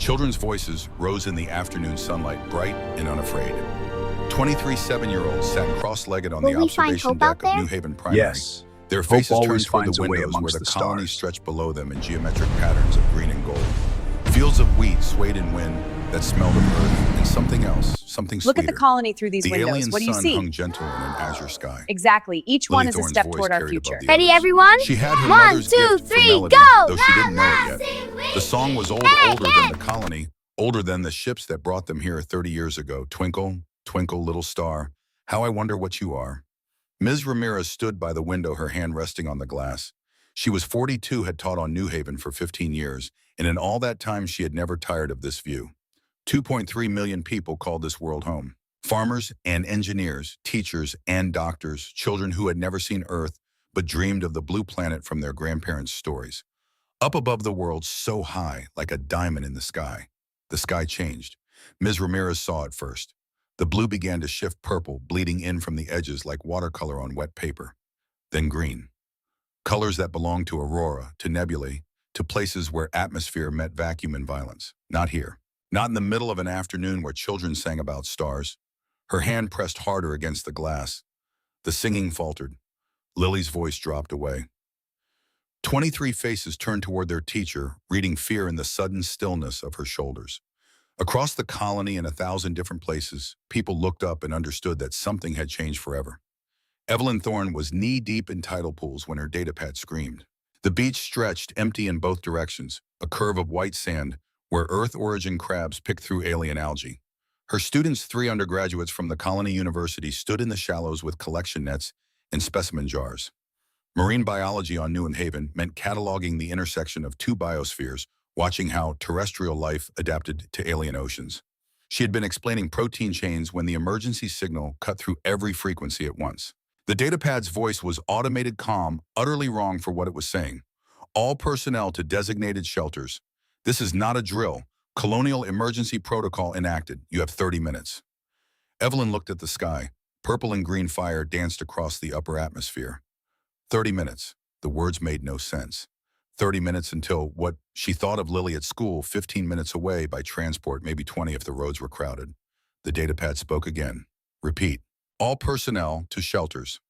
Children's voices rose in the afternoon sunlight, bright and unafraid. 23 7-year-olds sat cross-legged on the Will we find observation hope out deck of there? New Haven Primary. Yes. Their Hope faces turned always toward finds the a way windows where amongst the the colony stars. stretched below them in geometric patterns of green and gold. Fields of wheat swayed in wind that smelled of earth and something else, something sweeter. Look at the colony through these The windows. alien What do you sun see? hung gentle in an azure sky. Exactly. Each one Lily is a Thorne's step voice toward our carried above future. the Ready, others. everyone? She had her 1, mother's 2, gift for 3, melody, go! though she didn't know it yet. The song was older than the colony, older than the ships that brought them here 30 years ago. Twinkle, twinkle, little star, how I wonder what you are. Ms. Ramirez stood by the window, her hand resting on the glass. She was 42, had taught on New Haven for 15 years, and in all that time she had never tired of this view. 2.3 million people called this world home. Farmers and engineers, teachers and doctors, children who had never seen Earth but dreamed of the blue planet from their grandparents' stories. Up above the world, so high, like a diamond in the sky. The sky changed. Ms. Ramirez saw it first. The blue began to shift purple, bleeding in from the edges like watercolor on wet paper. Then green. Colors that belonged to aurora, to nebulae, to places where atmosphere met vacuum and violence. Not here. Not in the middle of an afternoon where children sang about stars. Her hand pressed harder against the glass. The singing faltered. Lily's voice dropped away. 23 faces turned toward their teacher, reading fear in the sudden stillness of her shoulders. Across the colony in 1,000 different places, people looked up and understood that something had changed forever. Evelyn Thorne was knee-deep in tidal pools when her datapad screamed. The beach stretched empty in both directions, a curve of white sand where Earth-origin crabs picked through alien algae. Her students, 3 undergraduates from the Colony University, stood in the shallows with collection nets and specimen jars. Marine biology on New Haven meant cataloging the intersection of 2 biospheres, watching how terrestrial life adapted to alien oceans. She had been explaining protein chains when the emergency signal cut through every frequency at once. The datapad's voice was automated, calm, utterly wrong for what it was saying. All personnel to designated shelters. This is not a drill. Colonial emergency protocol enacted. You have 30 minutes. Evelyn looked at the sky. Purple and green fire danced across the upper atmosphere. 30 minutes. The words made no sense. 30 minutes until what she thought of Lily at school, 15 minutes away by transport, maybe 20 if the roads were crowded. The datapad spoke again. Repeat. All personnel to shelters.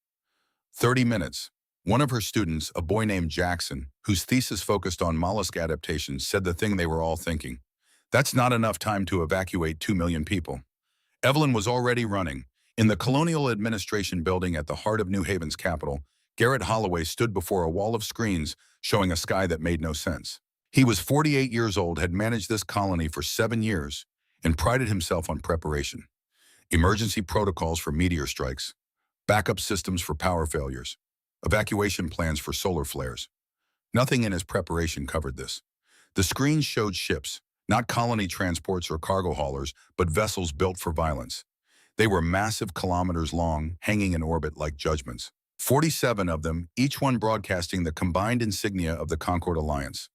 30 minutes. One of her students, a boy named Jackson, whose thesis focused on mollusk adaptations, said the thing they were all thinking. That's not enough time to evacuate 2 million people. Evelyn was already running. In the Colonial Administration building at the heart of New Haven's capital, Garrett Holloway stood before a wall of screens showing a sky that made no sense. He was 48 years old, had managed this colony for 7 years, and prided himself on preparation. Emergency protocols for meteor strikes, backup systems for power failures, evacuation plans for solar flares. Nothing in his preparation covered this. The screen showed ships, not colony transports or cargo haulers, but vessels built for violence. They were massive, kilometers long, hanging in orbit like judgments. 47 of them, each one broadcasting the combined insignia of the Concord Alliance.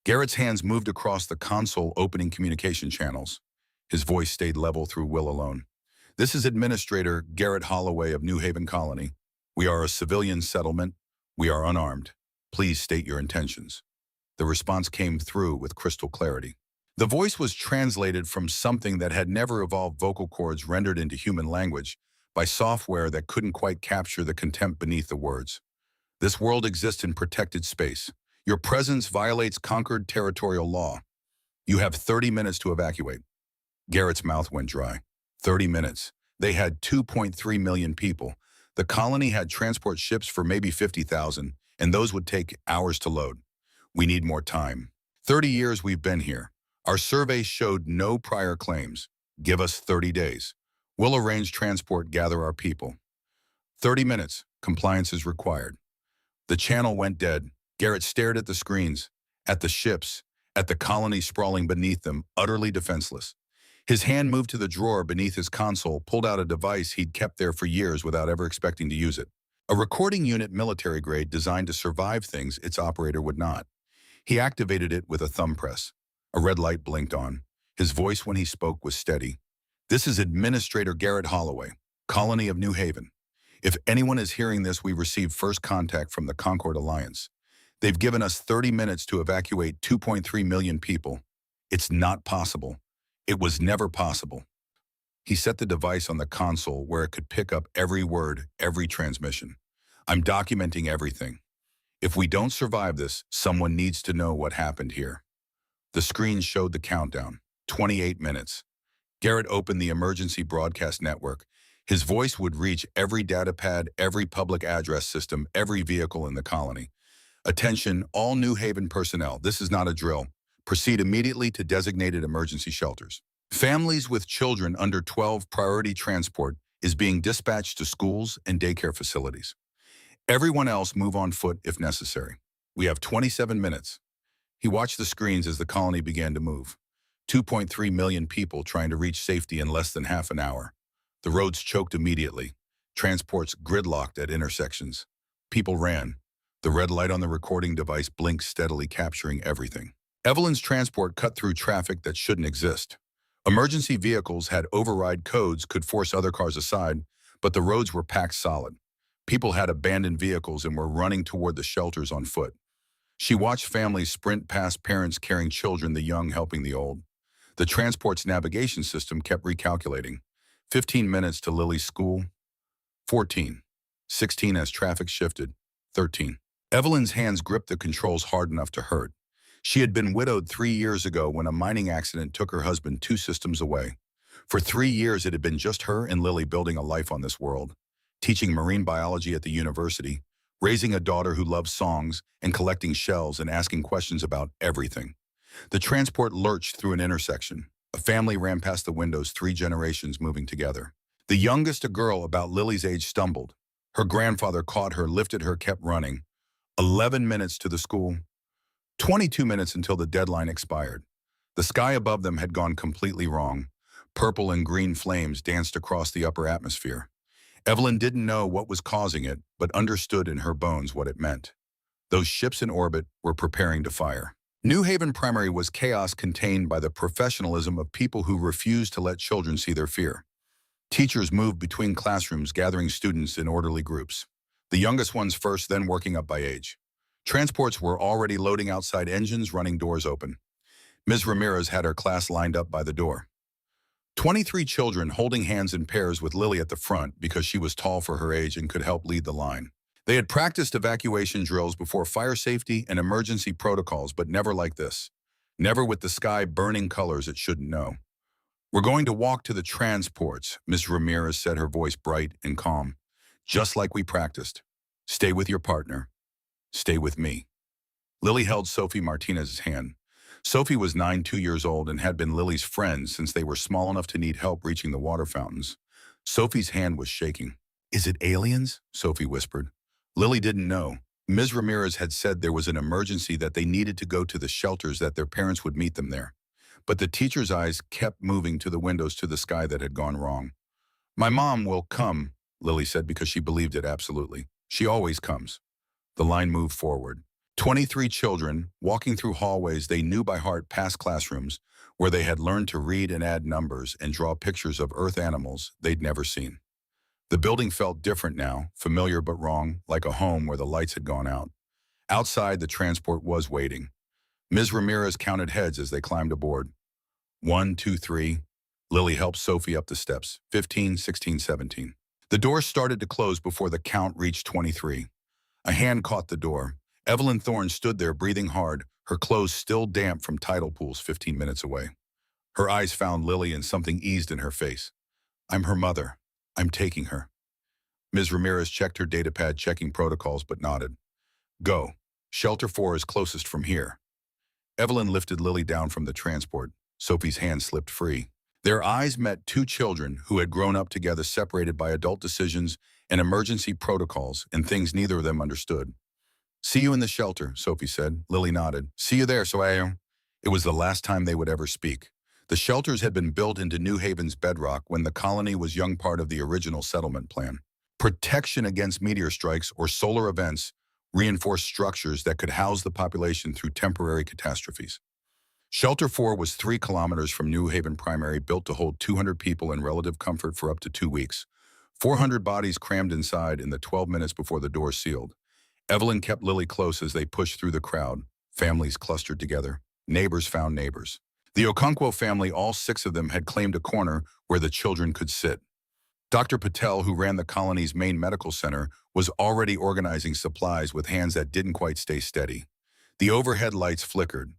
Garrett's hands moved across the console, opening communication channels. His voice stayed level through will alone. This is Administrator Garrett Holloway of New Haven Colony. We are a civilian settlement. We are unarmed. Please state your intentions. The response came through with crystal clarity. The voice was translated from something that had never evolved, vocal cords rendered into human language, by software that couldn't quite capture the contempt beneath the words. This world exists in protected space. Your presence violates conquered territorial law. You have 30 minutes to evacuate. Garrett's mouth went dry. 30 minutes. They had 2.3 million people. The colony had transport ships for maybe 50,000, and those would take hours to load. We need more time. 30 years we've been here. Our survey showed no prior claims. Give us 30 days. We'll arrange transport, gather our people. 30 minutes. Compliance is required. The channel went dead. Garrett stared at the screens, at the ships, at the colony sprawling beneath them, utterly defenseless. His hand moved to the drawer beneath his console, pulled out a device he'd kept there for years without ever expecting to use it. A recording unit, military grade, designed to survive things its operator would not. He activated it with a thumb press. A red light blinked on. His voice when he spoke was steady. This is Administrator Garrett Holloway, Colony of New Haven. If anyone is hearing this, we received first contact from the Concord Alliance. They've given us 30 minutes to evacuate 2.3 million people. It's not possible. It was never possible. He set the device on the console where it could pick up every word, every transmission. I'm documenting everything. If we don't survive this, someone needs to know what happened here. The screen showed the countdown. 28 minutes. Garrett opened the emergency broadcast network. His voice would reach every datapad, every public address system, every vehicle in the colony. Attention, all New Haven personnel. This is not a drill. Proceed immediately to designated emergency shelters. Families with children under 12 priority transport is being dispatched to schools and daycare facilities. Everyone else move on foot if necessary. We have 27 minutes. He watched the screens as the colony began to move. 2.3 million people trying to reach safety in less than half an hour. The roads choked immediately. Transports gridlocked at intersections. People ran. The red light on the recording device blinked steadily, capturing everything. Evelyn's transport cut through traffic that shouldn't exist. Emergency vehicles had override codes, could force other cars aside, but the roads were packed solid. People had abandoned vehicles and were running toward the shelters on foot. She watched families sprint past, parents carrying children, the young helping the old. The transport's navigation system kept recalculating. 15 minutes to Lily's school. 14. 16 as traffic shifted. 13. Evelyn's hands gripped the controls hard enough to hurt. She had been widowed 3 years ago when a mining accident took her husband 2 systems away. For 3 years, it had been just her and Lily building a life on this world, teaching marine biology at the university, raising a daughter who loves songs, and collecting shells and asking questions about everything. The transport lurched through an intersection. A family ran past the windows, 3 generations moving together. The youngest, a girl about Lily's age, stumbled. Her grandfather caught her, lifted her, kept running. 11 minutes to the school. 22 minutes until the deadline expired. The sky above them had gone completely wrong. Purple and green flames danced across the upper atmosphere. Evelyn didn't know what was causing it, but understood in her bones what it meant. Those ships in orbit were preparing to fire. New Haven Primary was chaos contained by the professionalism of people who refused to let children see their fear. Teachers moved between classrooms, gathering students in orderly groups. The youngest ones first, then working up by age. Transports were already loading outside, engines running, doors open. Ms. Ramirez had her class lined up by the door. 23 children holding hands in pairs with Lily at the front because she was tall for her age and could help lead the line. They had practiced evacuation drills before, fire safety and emergency protocols, but never like this. Never with the sky burning colors it shouldn't know. We're going to walk to the transports, Ms. Ramirez said, her voice bright and calm. Just like we practiced. Stay with your partner. Stay with me. Lily held Sophie Martinez's hand. Sophie was 2 years old and had been Lily's friend since they were small enough to need help reaching the water fountains. Sophie's hand was shaking. Is it aliens? Sophie whispered. Lily didn't know. Ms. Ramirez had said there was an emergency, that they needed to go to the shelters, that their parents would meet them there. But the teacher's eyes kept moving to the windows, to the sky that had gone wrong. My mom will come, Lily said, because she believed it absolutely. She always comes. The line moved forward. 23 children, walking through hallways they knew by heart, past classrooms where they had learned to read and add numbers and draw pictures of Earth animals they'd never seen. The building felt different now, familiar but wrong, like a home where the lights had gone out. Outside, the transport was waiting. Ms. Ramirez counted heads as they climbed aboard. 1, 2, 3. Lily helped Sophie up the steps. 15, 16, 17. The door started to close before the count reached 23. A hand caught the door. Evelyn Thorne stood there, breathing hard, her clothes still damp from tidal pools 15 minutes away. Her eyes found Lily and something eased in her face. I'm her mother. I'm taking her. Ms. Ramirez checked her datapad, checking protocols, but nodded. Go. Shelter 4 is closest from here. Evelyn lifted Lily down from the transport. Sophie's hand slipped free. Their eyes met, 2 children who had grown up together, separated by adult decisions and emergency protocols and things neither of them understood. See you in the shelter, Sophie said. Lily nodded. See you there, Soayo. It was the last time they would ever speak. The shelters had been built into New Haven's bedrock when the colony was young, part of the original settlement plan. Protection against meteor strikes or solar events, reinforced structures that could house the population through temporary catastrophes. Shelter 4 was 3 kilometers from New Haven Primary, built to hold 200 people in relative comfort for up to 2 weeks. 400 bodies crammed inside in the 12 minutes before the door sealed. Evelyn kept Lily close as they pushed through the crowd. Families clustered together. Neighbors found neighbors. The Okonkwo family, all 6 of them, had claimed a corner where the children could sit. Dr. Patel, who ran the colony's main medical center, was already organizing supplies with hands that didn't quite stay steady. The overhead lights flickered,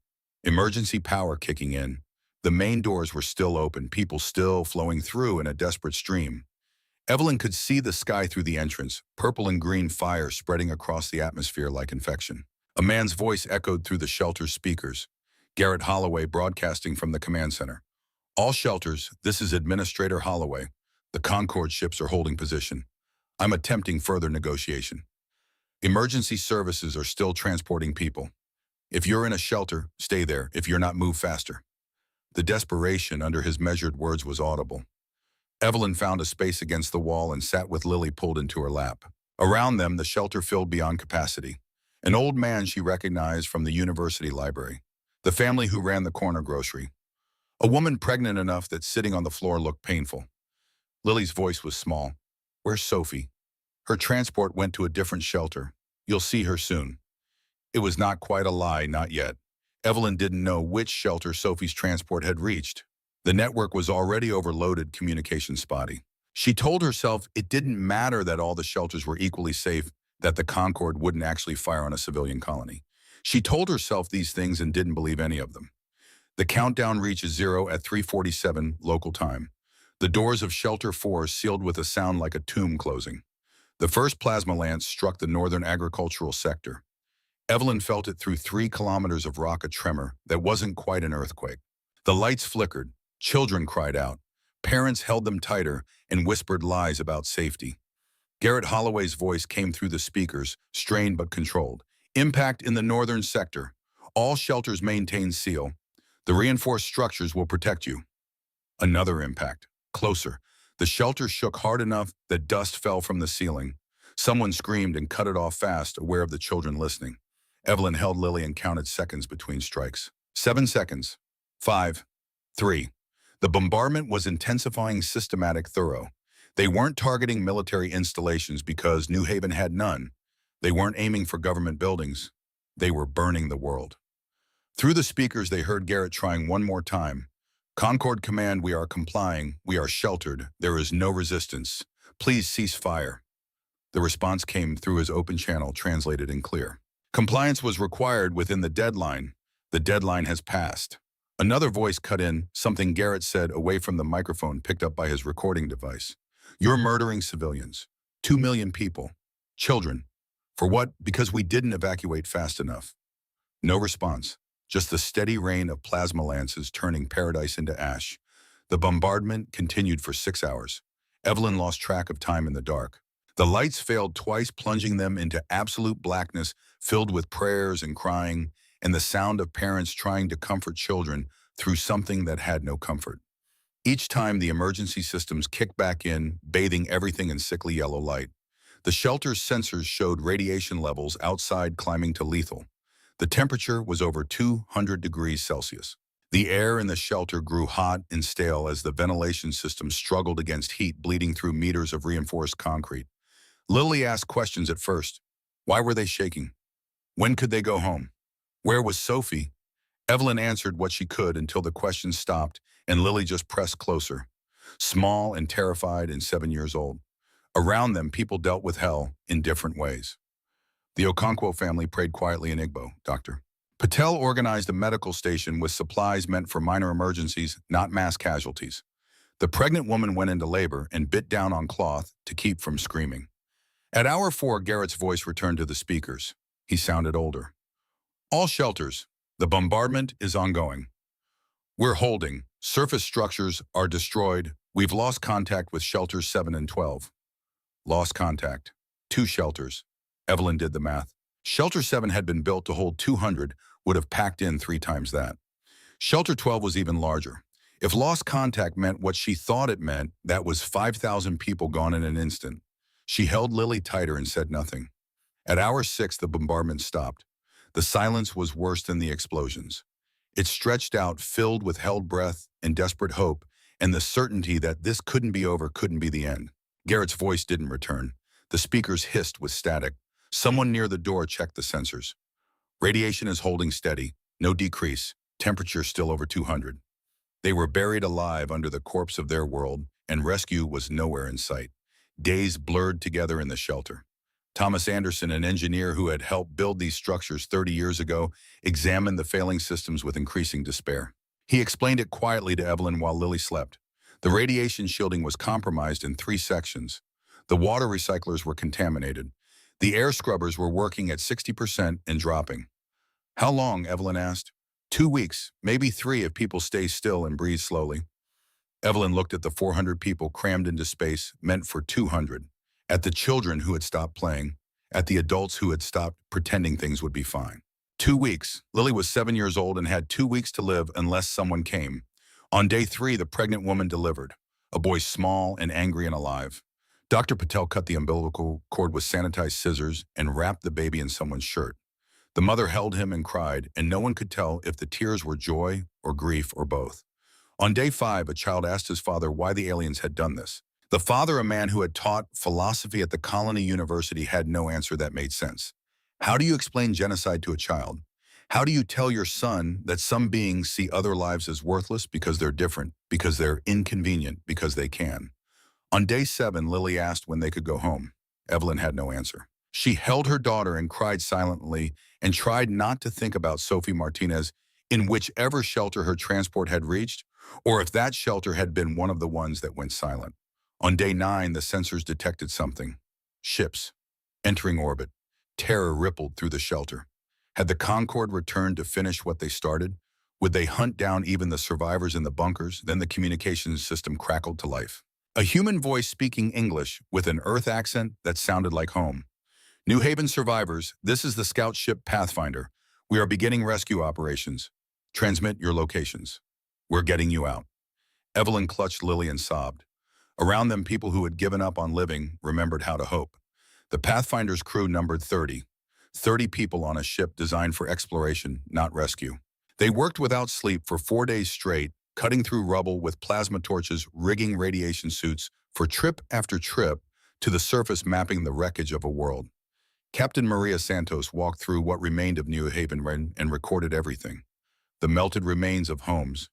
emergency power kicking in. The main doors were still open, people still flowing through in a desperate stream. Evelyn could see the sky through the entrance, purple and green fire spreading across the atmosphere like infection. A man's voice echoed through the shelter's speakers. Garrett Holloway broadcasting from the command center. All shelters, this is Administrator Holloway. The Concorde ships are holding position. I'm attempting further negotiation. Emergency services are still transporting people. If you're in a shelter, stay there. If you're not, move faster. The desperation under his measured words was audible. Evelyn found a space against the wall and sat with Lily pulled into her lap. Around them, the shelter filled beyond capacity. An old man she recognized from the university library. The family who ran the corner grocery. A woman pregnant enough that sitting on the floor looked painful. Lily's voice was small. Where's Sophie? Her transport went to a different shelter. You'll see her soon. It was not quite a lie, not yet. Evelyn didn't know which shelter Sophie's transport had reached. The network was already overloaded, communication spotty. She told herself it didn't matter that all the shelters were equally safe, that the Concorde wouldn't actually fire on a civilian colony. She told herself these things and didn't believe any of them. The countdown reaches 0 at 3:47 local time. The doors of Shelter 4 sealed with a sound like a tomb closing. The first plasma lance struck the northern agricultural sector. Evelyn felt it through 3 kilometers of rock, a tremor that wasn't quite an earthquake. The lights flickered. Children cried out. Parents held them tighter and whispered lies about safety. Garrett Holloway's voice came through the speakers, strained but controlled. Impact in the northern sector. All shelters maintain seal. The reinforced structures will protect you. Another impact. Closer. The shelter shook hard enough that dust fell from the ceiling. Someone screamed and cut it off fast, aware of the children listening. Evelyn held Lily and counted seconds between strikes. 7 seconds. 5. 3. The bombardment was intensifying, systematic, thorough. They weren't targeting military installations because New Haven had none. They weren't aiming for government buildings. They were burning the world. Through the speakers, they heard Garrett trying one more time. Concorde Command, we are complying. We are sheltered. There is no resistance. Please cease fire. The response came through his open channel, translated in clear. Compliance was required within the deadline. The deadline has passed. Another voice cut in, something Garrett said away from the microphone picked up by his recording device. You're murdering civilians. 2 million people. Children. For what? Because we didn't evacuate fast enough. No response. Just the steady rain of plasma lances turning paradise into ash. The bombardment continued for 6 hours. Evelyn lost track of time in the dark. The lights failed twice, plunging them into absolute blackness, filled with prayers and crying, and the sound of parents trying to comfort children through something that had no comfort. Each time the emergency systems kicked back in, bathing everything in sickly yellow light. The shelter's sensors showed radiation levels outside climbing to lethal. The temperature was over 200 degrees Celsius. The air in the shelter grew hot and stale as the ventilation system struggled against heat, bleeding through meters of reinforced concrete. Lily asked questions at first. Why were they shaking? When could they go home? Where was Sophie? Evelyn answered what she could until the questions stopped and Lily just pressed closer. Small and terrified and 7 years old. Around them, people dealt with hell in different ways. The Okonkwo family prayed quietly in Igbo, Dr. Patel organized a medical station with supplies meant for minor emergencies, not mass casualties. The pregnant woman went into labor and bit down on cloth to keep from screaming. At hour 4, Garrett's voice returned to the speakers. He sounded older. All shelters. The bombardment is ongoing. We're holding. Surface structures are destroyed. We've lost contact with shelters 7 and 12. Lost contact. 2 shelters. Evelyn did the math. Shelter 7 had been built to hold 200, would have packed in 3 times that. Shelter 12 was even larger. If lost contact meant what she thought it meant, that was 5,000 people gone in an instant. She held Lily tighter and said nothing. At hour 6, the bombardment stopped. The silence was worse than the explosions. It stretched out, filled with held breath and desperate hope, and the certainty that this couldn't be over, couldn't be the end. Garrett's voice didn't return. The speakers hissed with static. Someone near the door checked the sensors. Radiation is holding steady. No decrease. Temperature still over 200. They were buried alive under the corpse of their world, and rescue was nowhere in sight. Days blurred together in the shelter. Thomas Anderson, an engineer who had helped build these structures 30 years ago, examined the failing systems with increasing despair. He explained it quietly to Evelyn while Lily slept. The radiation shielding was compromised in 3 sections. The water recyclers were contaminated. The air scrubbers were working at 60% and dropping. How long? Evelyn asked. 2 weeks, maybe 3 if people stay still and breathe slowly. Evelyn looked at the 400 people crammed into space meant for 200, at the children who had stopped playing, at the adults who had stopped pretending things would be fine. 2 weeks. Lily was 7 years old and had 2 weeks to live unless someone came. On day 3, the pregnant woman delivered, a boy small and angry and alive. Dr. Patel cut the umbilical cord with sanitized scissors and wrapped the baby in someone's shirt. The mother held him and cried, and no one could tell if the tears were joy or grief or both. On day 5, a child asked his father why the aliens had done this. The father, a man who had taught philosophy at the Colony University, had no answer that made sense. How do you explain genocide to a child? How do you tell your son that some beings see other lives as worthless because they're different, because they're inconvenient, because they can? On day 7, Lily asked when they could go home. Evelyn had no answer. She held her daughter and cried silently and tried not to think about Sophie Martinez in whichever shelter her transport had reached, or if that shelter had been one of the ones that went silent. On day 9, the sensors detected something. Ships entering orbit. Terror rippled through the shelter. Had the Concorde returned to finish what they started? Would they hunt down even the survivors in the bunkers? Then the communications system crackled to life. A human voice speaking English with an Earth accent that sounded like home. New Haven survivors, this is the scout ship Pathfinder. We are beginning rescue operations. Transmit your locations. We're getting you out. Evelyn clutched Lily and sobbed. Around them, people who had given up on living remembered how to hope. The Pathfinder's crew numbered 30. 30 people on a ship designed for exploration, not rescue. They worked without sleep for 4 days straight, cutting through rubble with plasma torches, rigging radiation suits for trip after trip to the surface, mapping the wreckage of a world. Captain Maria Santos walked through what remained of New Haven and recorded everything. The melted remains of homes,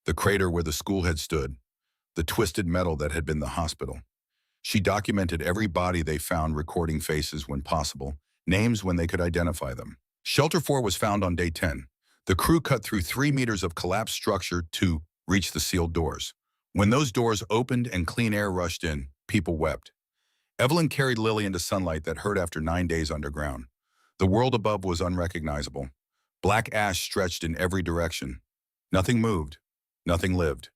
the crater where the school had stood, the twisted metal that had been the hospital. She documented every body they found, recording faces when possible, names when they could identify them. Shelter 4 was found on day 10. The crew cut through 3 meters of collapsed structure to reach the sealed doors. When those doors opened and clean air rushed in, people wept. Evelyn carried Lily into sunlight that hurt after 9 days underground. The world above was unrecognizable. Black ash stretched in every direction. Nothing moved. Nothing lived.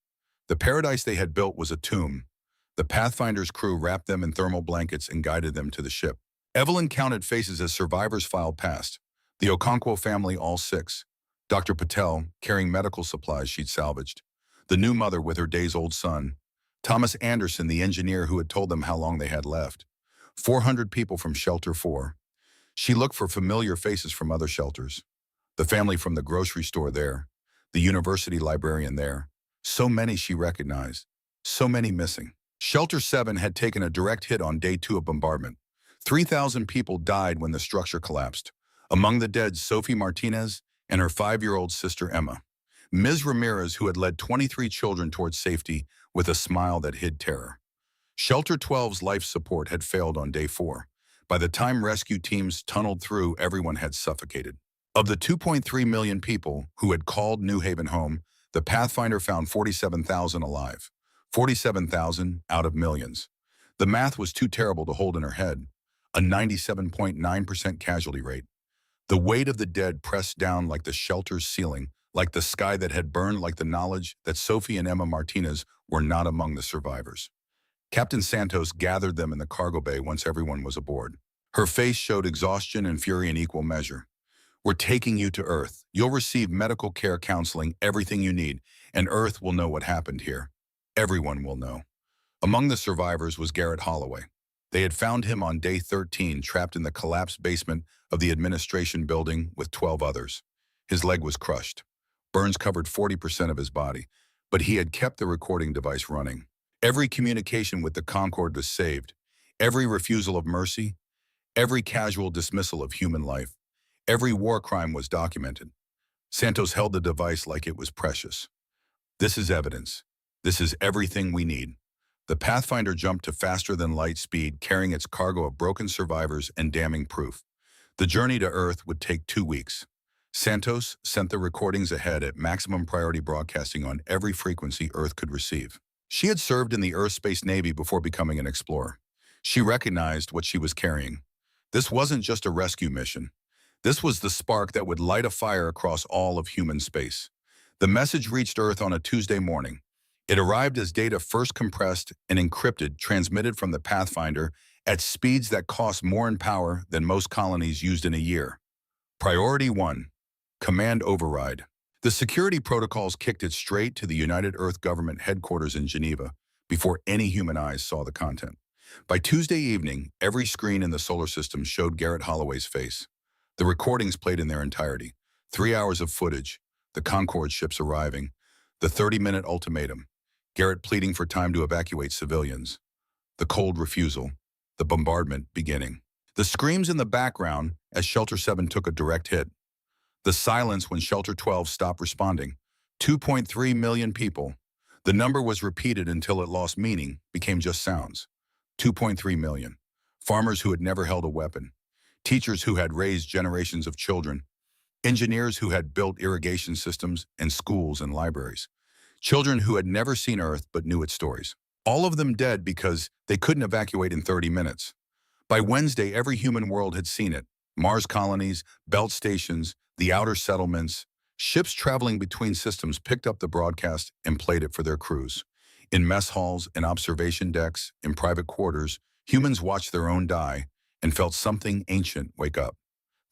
The paradise they had built was a tomb. The Pathfinder's crew wrapped them in thermal blankets and guided them to the ship. Evelyn counted faces as survivors filed past. The Okonkwo family, all 6. Dr. Patel, carrying medical supplies she'd salvaged. The new mother with her days-old son. Thomas Anderson, the engineer who had told them how long they had left. 400 people from Shelter 4. She looked for familiar faces from other shelters. The family from the grocery store there. The university librarian there. So many she recognized. So many missing. Shelter 7 had taken a direct hit on day 2 of bombardment. 3,000 people died when the structure collapsed. Among the dead, Sophie Martinez and her 5-year-old sister Emma. Ms. Ramirez, who had led 23 children towards safety with a smile that hid terror. Shelter 12's life support had failed on day 4. By the time rescue teams tunneled through, everyone had suffocated. Of the 2.3 million people who had called New Haven home, the Pathfinder found 47,000 alive. 47,000 out of millions. The math was too terrible to hold in her head. A 97.9% casualty rate. The weight of the dead pressed down like the shelter's ceiling, like the sky that had burned, like the knowledge that Sophie and Emma Martinez were not among the survivors. Captain Santos gathered them in the cargo bay once everyone was aboard. Her face showed exhaustion and fury in equal measure. We're taking you to Earth. You'll receive medical care, counseling, everything you need, and Earth will know what happened here. Everyone will know. Among the survivors was Garrett Holloway. They had found him on day 13, trapped in the collapsed basement of the administration building with 12 others. His leg was crushed. Burns covered 40% of his body, but he had kept the recording device running. Every communication with the Concorde was saved. Every refusal of mercy, every casual dismissal of human life, every war crime was documented. Santos held the device like it was precious. This is evidence. This is everything we need. The Pathfinder jumped to faster than light speed, carrying its cargo of broken survivors and damning proof. The journey to Earth would take 2 weeks. Santos sent the recordings ahead at maximum priority broadcasting on every frequency Earth could receive. She had served in the Earth Space Navy before becoming an explorer. She recognized what she was carrying. This wasn't just a rescue mission. This was the spark that would light a fire across all of human space. The message reached Earth on a Tuesday morning. It arrived as data first compressed and encrypted, transmitted from the Pathfinder at speeds that cost more in power than most colonies used in a year. Priority 1. Command Override. The security protocols kicked it straight to the United Earth Government headquarters in Geneva before any human eyes saw the content. By Tuesday evening, every screen in the solar system showed Garrett Holloway's face. The recordings played in their entirety. 3 hours of footage, the Concorde ships arriving, the 30-minute ultimatum, Garrett pleading for time to evacuate civilians, the cold refusal, the bombardment beginning. The screams in the background as Shelter 7 took a direct hit. The silence when Shelter 12 stopped responding. 2.3 million people. The number was repeated until it lost meaning, became just sounds. 2.3 million. Farmers who had never held a weapon. Teachers who had raised generations of children. Engineers who had built irrigation systems and schools and libraries. Children who had never seen Earth but knew its stories. All of them dead because they couldn't evacuate in 30 minutes. By Wednesday, every human world had seen it. Mars colonies, belt stations, the outer settlements. Ships traveling between systems picked up the broadcast and played it for their crews. In mess halls, in observation decks, in private quarters, humans watched their own die and felt something ancient wake up.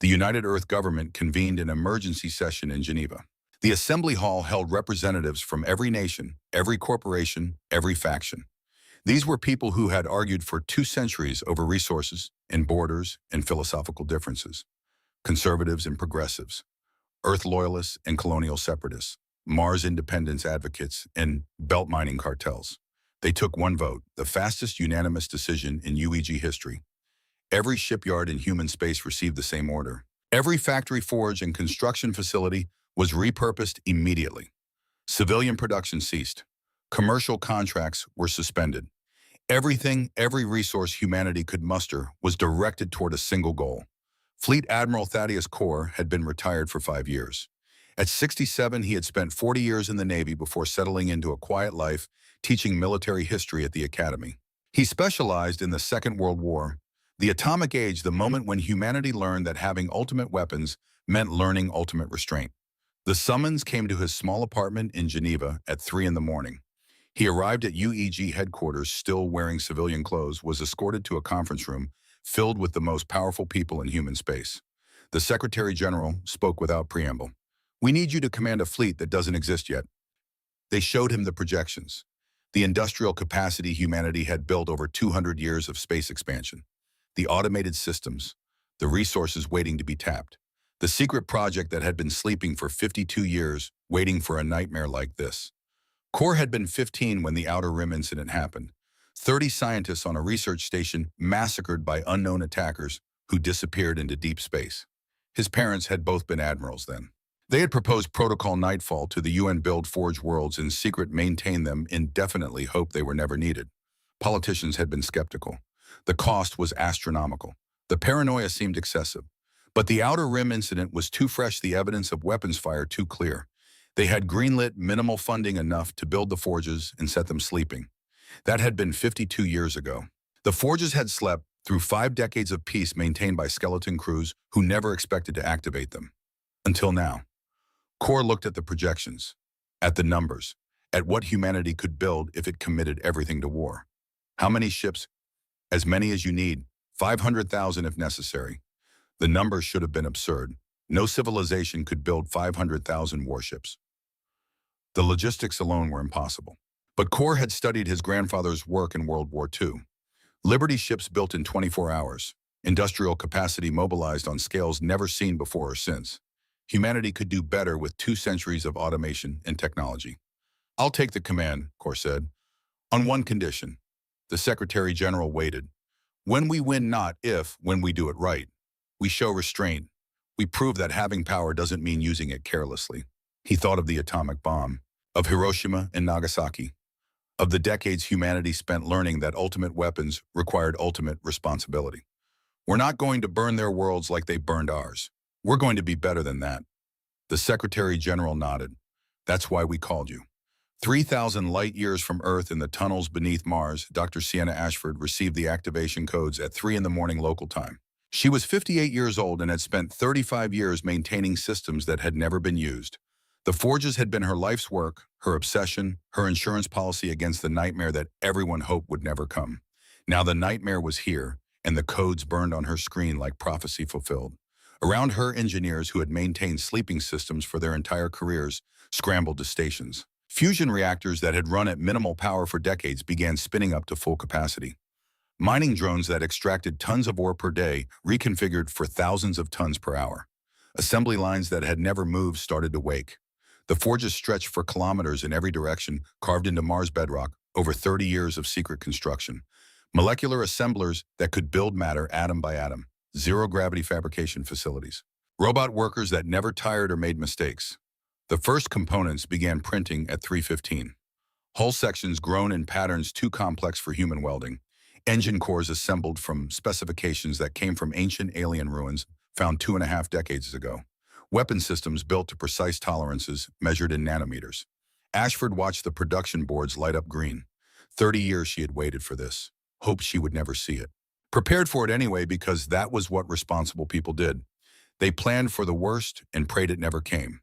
The United Earth Government convened an emergency session in Geneva. The Assembly Hall held representatives from every nation, every corporation, every faction. These were people who had argued for 2 centuries over resources and borders and philosophical differences. Conservatives and progressives, Earth loyalists and colonial separatists, Mars independence advocates and belt mining cartels. They took one vote, the fastest unanimous decision in UEG history. Every shipyard in human space received the same order. Every factory, forge, and construction facility was repurposed immediately. Civilian production ceased. Commercial contracts were suspended. Everything, every resource humanity could muster was directed toward a single goal. Fleet Admiral Thaddeus Corr had been retired for 5 years. At 67, he had spent 40 years in the Navy before settling into a quiet life, teaching military history at the Academy. He specialized in the Second World War, the atomic age, the moment when humanity learned that having ultimate weapons meant learning ultimate restraint. The summons came to his small apartment in Geneva at 3 in the morning. He arrived at UEG headquarters still wearing civilian clothes, was escorted to a conference room filled with the most powerful people in human space. The Secretary General spoke without preamble. "We need you to command a fleet that doesn't exist yet." They showed him the projections, the industrial capacity humanity had built over 200 years of space expansion, the automated systems, the resources waiting to be tapped, the secret project that had been sleeping for 52 years, waiting for a nightmare like this. Corr had been 15 when the Outer Rim incident happened. 30 scientists on a research station massacred by unknown attackers who disappeared into deep space. His parents had both been admirals then. They had proposed Protocol Nightfall to the UN build forge worlds in secret, maintain them indefinitely, hoped they were never needed. Politicians had been skeptical. The cost was astronomical. The paranoia seemed excessive. But the Outer Rim incident was too fresh, the evidence of weapons fire too clear. They had greenlit minimal funding enough to build the forges and set them sleeping. That had been 52 years ago. The forges had slept through 5 decades of peace maintained by skeleton crews who never expected to activate them. Until now. Corr looked at the projections, at the numbers, at what humanity could build if it committed everything to war. How many ships? As many as you need, 500,000 if necessary. The numbers should have been absurd. No civilization could build 500,000 warships. The logistics alone were impossible. But Corr had studied his grandfather's work in World War II. Liberty ships built in 24 hours, industrial capacity mobilized on scales never seen before or since. Humanity could do better with 2 centuries of automation and technology. "I'll take the command," Corr said, "on one condition." The Secretary General waited. "When we win, not if, when we do it right. We show restraint. We prove that having power doesn't mean using it carelessly." He thought of the atomic bomb. of Hiroshima and Nagasaki, of the decades humanity spent learning that ultimate weapons required ultimate responsibility. We're not going to burn their worlds like they burned ours. We're going to be better than that. The Secretary General nodded. That's why we called you. 3,000 light years from Earth in the tunnels beneath Mars, Dr. Sienna Ashford received the activation codes at 3 in the morning local time. She was 58 years old and had spent 35 years maintaining systems that had never been used. The forges had been her life's work, her obsession, her insurance policy against the nightmare that everyone hoped would never come. Now the nightmare was here, and the codes burned on her screen like prophecy fulfilled. Around her, engineers who had maintained sleeping systems for their entire careers scrambled to stations. Fusion reactors that had run at minimal power for decades began spinning up to full capacity. Mining drones that extracted tons of ore per day reconfigured for thousands of tons per hour. Assembly lines that had never moved started to wake. The forges stretched for kilometers in every direction, carved into Mars bedrock, over 30 years of secret construction. Molecular assemblers that could build matter atom by atom. Zero-gravity fabrication facilities. Robot workers that never tired or made mistakes. The first components began printing at 3:15. Hull sections grown in patterns too complex for human welding. Engine cores assembled from specifications that came from ancient alien ruins found 2.5 decades ago. Weapon systems built to precise tolerances measured in nanometers. Ashford watched the production boards light up green. 30 years she had waited for this. Hoped she would never see it. Prepared for it anyway because that was what responsible people did. They planned for the worst and prayed it never came.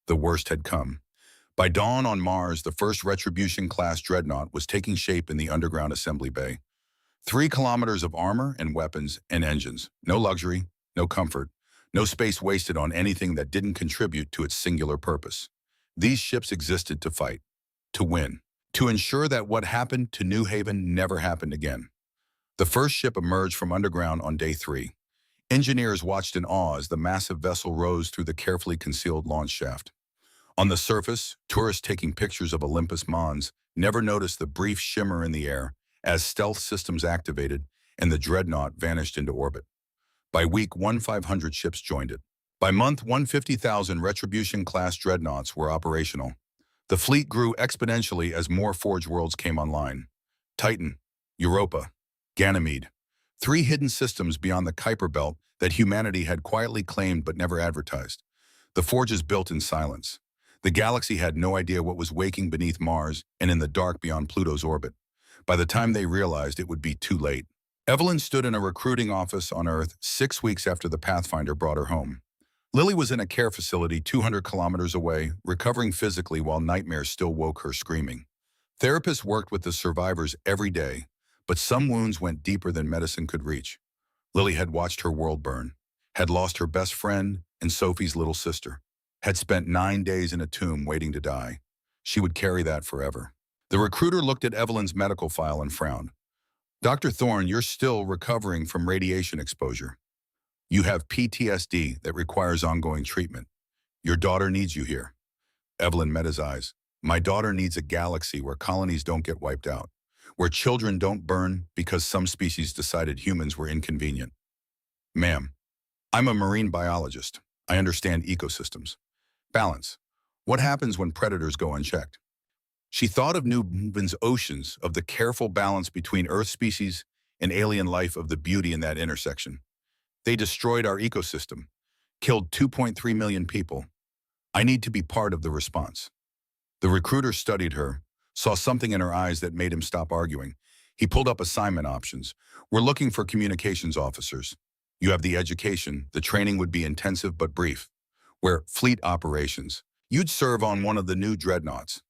The worst had come. By dawn on Mars, the first Retribution-class Dreadnought was taking shape in the underground assembly bay. 3 kilometers of armor and weapons and engines. No luxury, no comfort, no space wasted on anything that didn't contribute to its singular purpose. These ships existed to fight, to win, to ensure that what happened to New Haven never happened again. The first ship emerged from underground on day 3. Engineers watched in awe as the massive vessel rose through the carefully concealed launch shaft. On the surface, tourists taking pictures of Olympus Mons never noticed the brief shimmer in the air as stealth systems activated and the Dreadnought vanished into orbit. By week 1, 500 ships joined it. By month 1, 50,000 Retribution-class Dreadnoughts were operational. The fleet grew exponentially as more Forge worlds came online. Titan, Europa, Ganymede. 3 hidden systems beyond the Kuiper Belt that humanity had quietly claimed but never advertised. The Forges built in silence. The galaxy had no idea what was waking beneath Mars and in the dark beyond Pluto's orbit. By the time they realized, it would be too late. Evelyn stood in a recruiting office on Earth 6 weeks after the Pathfinder brought her home. Lily was in a care facility 200 kilometers away, recovering physically while nightmares still woke her screaming. Therapists worked with the survivors every day, but some wounds went deeper than medicine could reach. Lily had watched her world burn, had lost her best friend and Sophie's little sister, had spent 9 days in a tomb waiting to die. She would carry that forever. The recruiter looked at Evelyn's medical file and frowned. Dr. Thorne, you're still recovering from radiation exposure. You have PTSD that requires ongoing treatment. Your daughter needs you here. Evelyn met his eyes. My daughter needs a galaxy where colonies don't get wiped out, where children don't burn because some species decided humans were inconvenient. Ma'am, I'm a marine biologist. I understand ecosystems. Balance. What happens when predators go unchecked? She thought of New Haven's oceans, of the careful balance between Earth species and alien life, of the beauty in that intersection. They destroyed our ecosystem, killed 2.3 million people. I need to be part of the response. The recruiter studied her, saw something in her eyes that made him stop arguing. He pulled up assignment options. We're looking for communications officers. You have the education, the training would be intensive but brief. We're fleet operations. You'd serve on one of the new Dreadnoughts.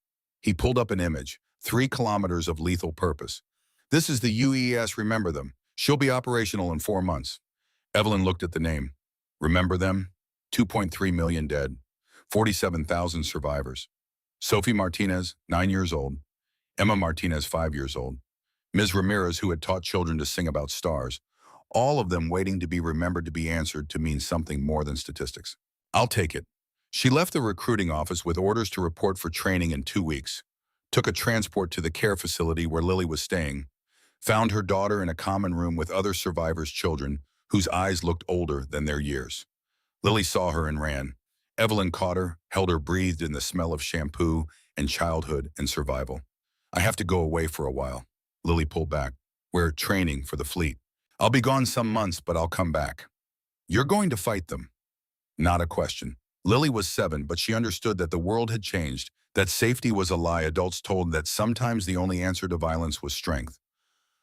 He pulled up an image, 3 kilometers of lethal purpose. This is the UES, remember them. She'll be operational in 4 months. Evelyn looked at the name. Remember them? 2.3 million dead, 47,000 survivors. Sophie Martinez, 9 years old. Emma Martinez, 5 years old. Ms. Ramirez, who had taught children to sing about stars. All of them waiting to be remembered, to be answered, to mean something more than statistics. I'll take it. She left the recruiting office with orders to report for training in 2 weeks, took a transport to the care facility where Lily was staying, found her daughter in a common room with other survivors' children whose eyes looked older than their years. Lily saw her and ran. Evelyn caught her, held her, breathed in the smell of shampoo and childhood and survival. I have to go away for a while. Lily pulled back. We're training for the fleet. I'll be gone some months, but I'll come back. You're going to fight them. Not a question. Lily was 7, but she understood that the world had changed, that safety was a lie adults told, that sometimes the only answer to violence was strength.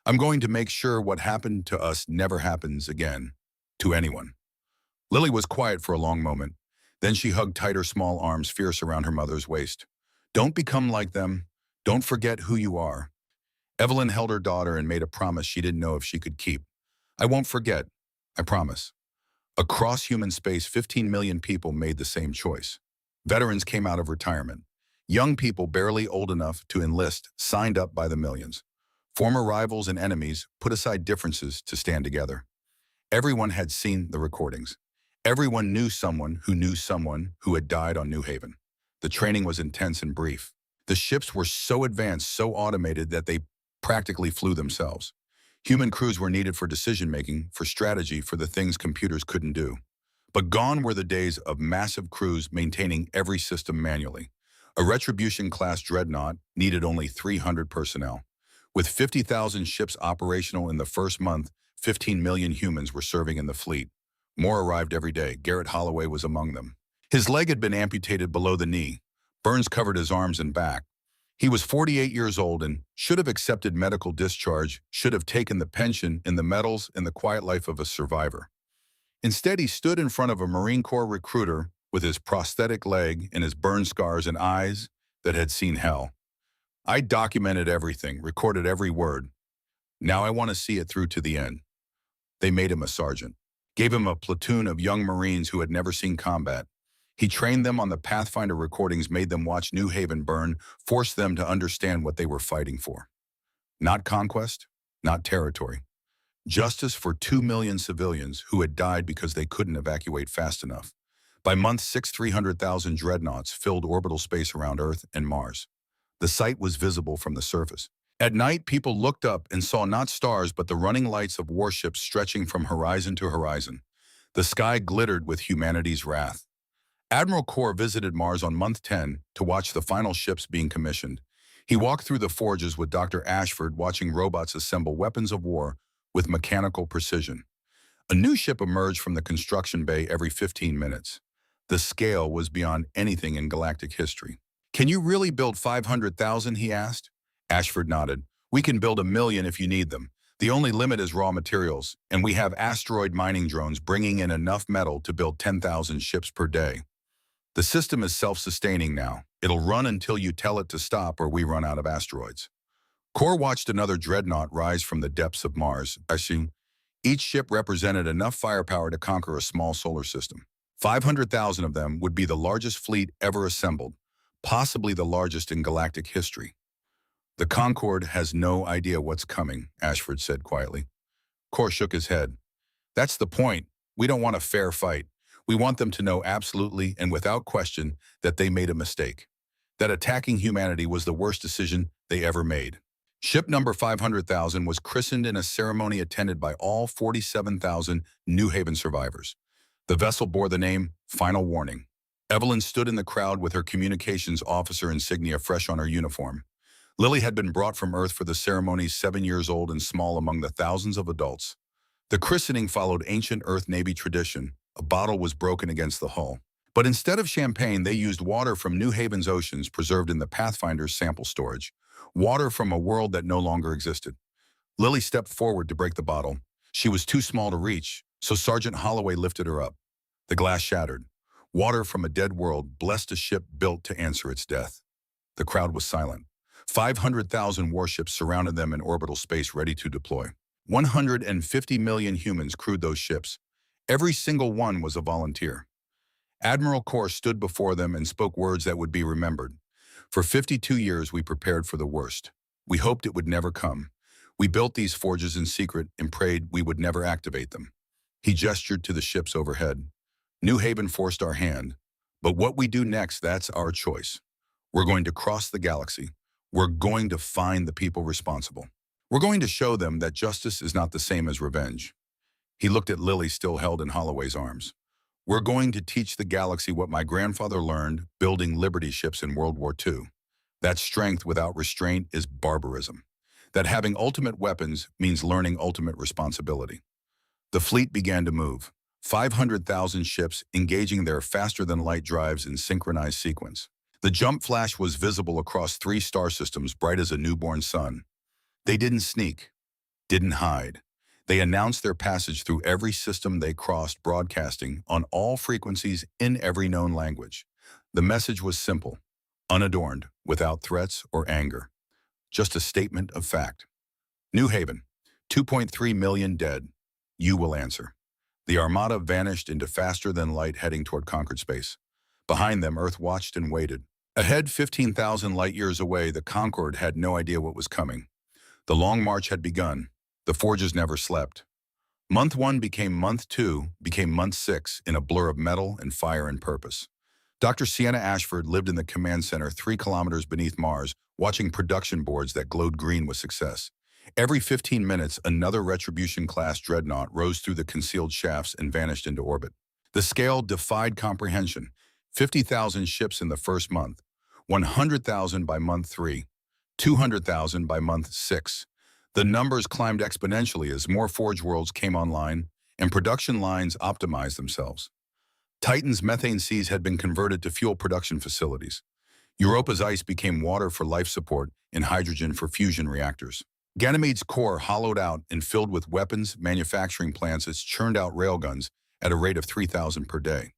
I'm going to make sure what happened to us never happens again. To anyone. Lily was quiet for a long moment. Then she hugged tight her small arms fierce around her mother's waist. Don't become like them. Don't forget who you are. Evelyn held her daughter and made a promise she didn't know if she could keep. I won't forget. I promise. Across human space, 15 million people made the same choice. Veterans came out of retirement. Young people barely old enough to enlist signed up by the millions. Former rivals and enemies put aside differences to stand together. Everyone had seen the recordings. Everyone knew someone who had died on New Haven. The training was intense and brief. The ships were so advanced, so automated that they practically flew themselves. Human crews were needed for decision-making, for strategy, for the things computers couldn't do. But gone were the days of massive crews maintaining every system manually. A Retribution-class Dreadnought needed only 300 personnel. With 50,000 ships operational in the first month, 15 million humans were serving in the fleet. More arrived every day. Garrett Holloway was among them. His leg had been amputated below the knee. Burns covered his arms and back. He was 48 years old and should have accepted medical discharge, should have taken the pension in the medals and the quiet life of a survivor. Instead, he stood in front of a Marine Corps recruiter with his prosthetic leg and his burn scars and eyes that had seen hell. I documented everything, recorded every word. Now I want to see it through to the end. They made him a sergeant, gave him a platoon of young Marines who had never seen combat. He trained them on the Pathfinder recordings, made them watch New Haven burn, forced them to understand what they were fighting for. Not conquest, not territory. Justice for 2 million civilians who had died because they couldn't evacuate fast enough. By month 6, 300,000 dreadnoughts filled orbital space around Earth and Mars. The site was visible from the surface. At night, people looked up and saw not stars but the running lights of warships stretching from horizon to horizon. The sky glittered with humanity's wrath. Admiral Corr visited Mars on month 10 to watch the final ships being commissioned. He walked through the forges with Dr. Ashford, watching robots assemble weapons of war with mechanical precision. A new ship emerged from the construction bay every 15 minutes. The scale was beyond anything in galactic history. Can you really build 500,000? He asked. Ashford nodded. We can build 1 million if you need them. The only limit is raw materials, and we have asteroid mining drones bringing in enough metal to build 10,000 ships per day. The system is self-sustaining now. It'll run until you tell it to stop or we run out of asteroids. Corr watched another dreadnought rise from the depths of Mars. Each ship represented enough firepower to conquer a small solar system. 500,000 of them would be the largest fleet ever assembled, possibly the largest in galactic history. The Concorde has no idea what's coming, Ashford said quietly. Corr shook his head. That's the point. We don't want a fair fight. We want them to know absolutely and without question that they made a mistake, that attacking humanity was the worst decision they ever made. Ship number 500,000 was christened in a ceremony attended by all 47,000 New Haven survivors. The vessel bore the name Final Warning. Evelyn stood in the crowd with her communications officer insignia fresh on her uniform. Lily had been brought from Earth for the ceremony, 7 years old and small among the thousands of adults. The christening followed ancient Earth Navy tradition. A bottle was broken against the hull. But instead of champagne, they used water from New Haven's oceans preserved in the Pathfinder's sample storage. Water from a world that no longer existed. Lily stepped forward to break the bottle. She was too small to reach, so Sergeant Holloway lifted her up. The glass shattered. Water from a dead world blessed a ship built to answer its death. The crowd was silent. 500,000 warships surrounded them in orbital space ready to deploy. 150 million humans crewed those ships. Every single one was a volunteer. Admiral Corr stood before them and spoke words that would be remembered. For 52 years, we prepared for the worst. We hoped it would never come. We built these forges in secret and prayed we would never activate them. He gestured to the ships overhead. New Haven forced our hand. But what we do next, that's our choice. We're going to cross the galaxy. We're going to find the people responsible. We're going to show them that justice is not the same as revenge. He looked at Lily, still held in Holloway's arms. We're going to teach the galaxy what my grandfather learned building Liberty ships in World War II. That strength without restraint is barbarism. That having ultimate weapons means learning ultimate responsibility. The fleet began to move. 500,000 ships engaging their faster-than-light drives in synchronized sequence. The jump flash was visible across 3 star systems bright as a newborn sun. They didn't sneak, didn't hide. They announced their passage through every system they crossed, broadcasting on all frequencies in every known language. The message was simple, unadorned, without threats or anger. Just a statement of fact. New Haven, 2.3 million dead. You will answer. The Armada vanished into faster-than-light heading toward conquered space. Behind them, Earth watched and waited. Ahead, 15,000 light-years away, the Concorde had no idea what was coming. The long march had begun. The forges never slept. Month 1 became month 2, became month 6, in a blur of metal and fire and purpose. Dr. Sienna Ashford lived in the command center 3 kilometers beneath Mars, watching production boards that glowed green with success. Every 15 minutes, another Retribution-class Dreadnought rose through the concealed shafts and vanished into orbit. The scale defied comprehension. 50,000 ships in the first month, 100,000 by month 3, 200,000 by month 6. The numbers climbed exponentially as more Forge worlds came online and production lines optimized themselves. Titan's methane seas had been converted to fuel production facilities. Europa's ice became water for life support and hydrogen for fusion reactors. Ganymede's core hollowed out and filled with weapons manufacturing plants as churned out railguns at a rate of 3,000 per day.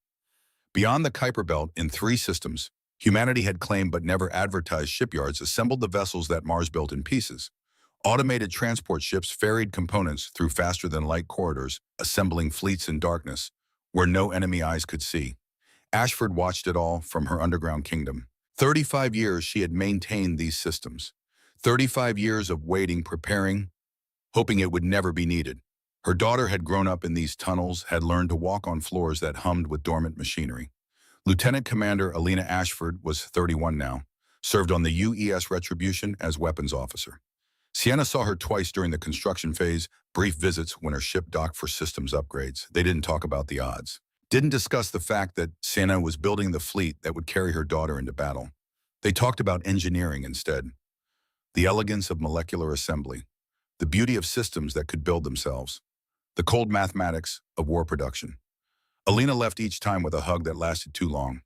Beyond the Kuiper Belt, in 3 systems, humanity had claimed but never advertised shipyards assembled the vessels that Mars built in pieces. Automated transport ships ferried components through faster-than-light corridors, assembling fleets in darkness, where no enemy eyes could see. Ashford watched it all from her underground kingdom. 35 years she had maintained these systems. 35 years of waiting, preparing, hoping it would never be needed. Her daughter had grown up in these tunnels, had learned to walk on floors that hummed with dormant machinery. Lieutenant Commander Alina Ashford was 31 now, served on the UES Retribution as weapons officer. Sienna saw her twice during the construction phase, brief visits when her ship docked for systems upgrades. They didn't talk about the odds. Didn't discuss the fact that Sienna was building the fleet that would carry her daughter into battle. They talked about engineering instead. The elegance of molecular assembly, the beauty of systems that could build themselves, the cold mathematics of war production. Alina left each time with a hug that lasted too long.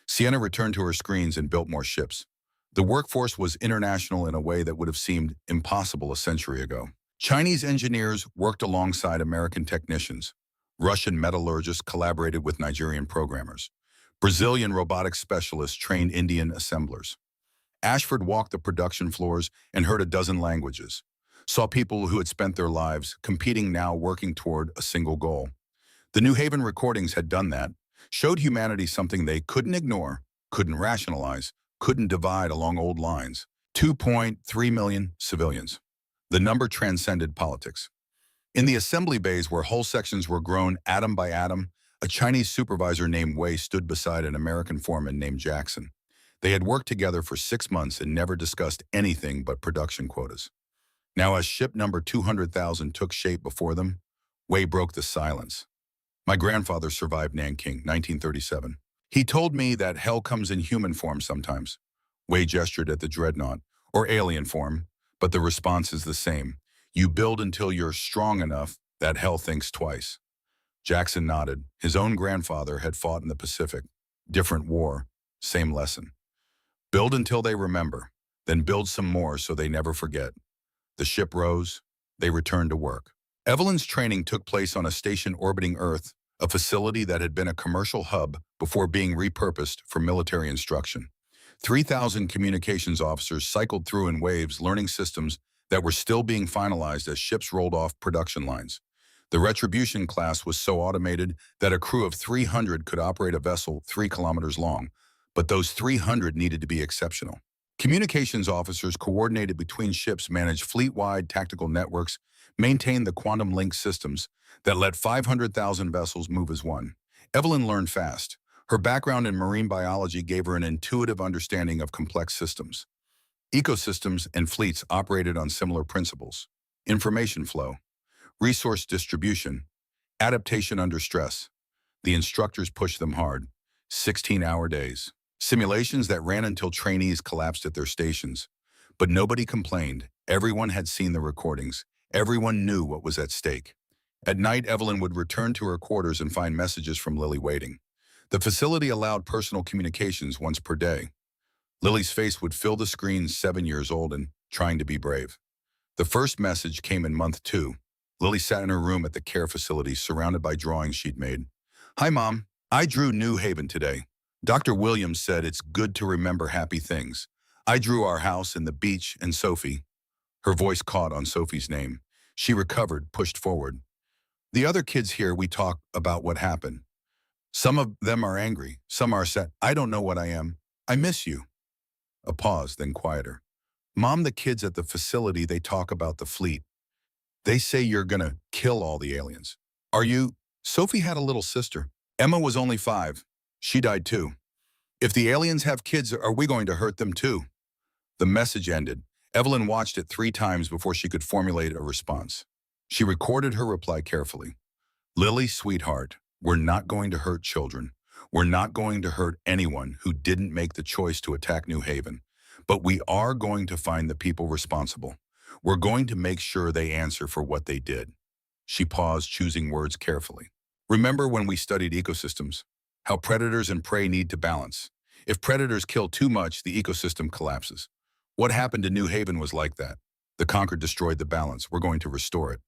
Sienna returned to her screens and built more ships. The workforce was international in a way that would have seemed impossible a century ago. Chinese engineers worked alongside American technicians. Russian metallurgists collaborated with Nigerian programmers. Brazilian robotics specialists trained Indian assemblers. Ashford walked the production floors and heard a dozen languages. Saw people who had spent their lives competing, now working toward a single goal. The New Haven recordings had done that, showed humanity something they couldn't ignore, couldn't rationalize, couldn't divide along old lines. 2.3 million civilians. The number transcended politics. In the assembly bays where whole sections were grown atom by atom, a Chinese supervisor named Wei stood beside an American foreman named Jackson. They had worked together for 6 months and never discussed anything but production quotas. Now, as ship number 200,000 took shape before them, Wei broke the silence. My grandfather survived Nanking, 1937. He told me that hell comes in human form sometimes. Wei gestured at the Dreadnought, or alien form, but the response is the same. You build until you're strong enough that hell thinks twice. Jackson nodded. His own grandfather had fought in the Pacific. Different war, same lesson. Build until they remember, then build some more so they never forget. The ship rose. They returned to work. Evelyn's training took place on a station orbiting Earth, a facility that had been a commercial hub before being repurposed for military instruction. 3,000 communications officers cycled through in waves, learning systems that were still being finalized as ships rolled off production lines. The Retribution class was so automated that a crew of 300 could operate a vessel 3 kilometers long, but those 300 needed to be exceptional. Communications officers coordinated between ships, managed fleet-wide tactical networks, maintained the quantum link systems that let 500,000 vessels move as one. Evelyn learned fast. Her background in marine biology gave her an intuitive understanding of complex systems. Ecosystems and fleets operated on similar principles: information flow, resource distribution, adaptation under stress. The instructors pushed them hard. 16-hour days. Simulations that ran until trainees collapsed at their stations. But nobody complained. Everyone had seen the recordings. Everyone knew what was at stake. At night, Evelyn would return to her quarters and find messages from Lily waiting. The facility allowed personal communications once per day. Lily's face would fill the screen, 7 years old and trying to be brave. The first message came in month 2. Lily sat in her room at the care facility, surrounded by drawings she'd made. "Hi, Mom. I drew New Haven today. Dr. Williams said it's good to remember happy things. I drew our house and the beach and Sophie." Her voice caught on Sophie's name. She recovered, pushed forward. "The other kids here, we talk about what happened. Some of them are angry. Some are sad. I don't know what I am. I miss you." A pause, then quieter. "Mom, the kids at the facility, they talk about the fleet. They say you're gonna kill all the aliens. Are you?" Sophie had a little sister. Emma was only 5. She died too. "If the aliens have kids, are we going to hurt them too?" The message ended. Evelyn watched it 3 times before she could formulate a response. She recorded her reply carefully. "Lily, sweetheart, we're not going to hurt children. We're not going to hurt anyone who didn't make the choice to attack New Haven. But we are going to find the people responsible. We're going to make sure they answer for what they did." She paused, choosing words carefully. "Remember when we studied ecosystems? How predators and prey need to balance. If predators kill too much, the ecosystem collapses. What happened to New Haven was like that. The Conquered destroyed the balance. We're going to restore it."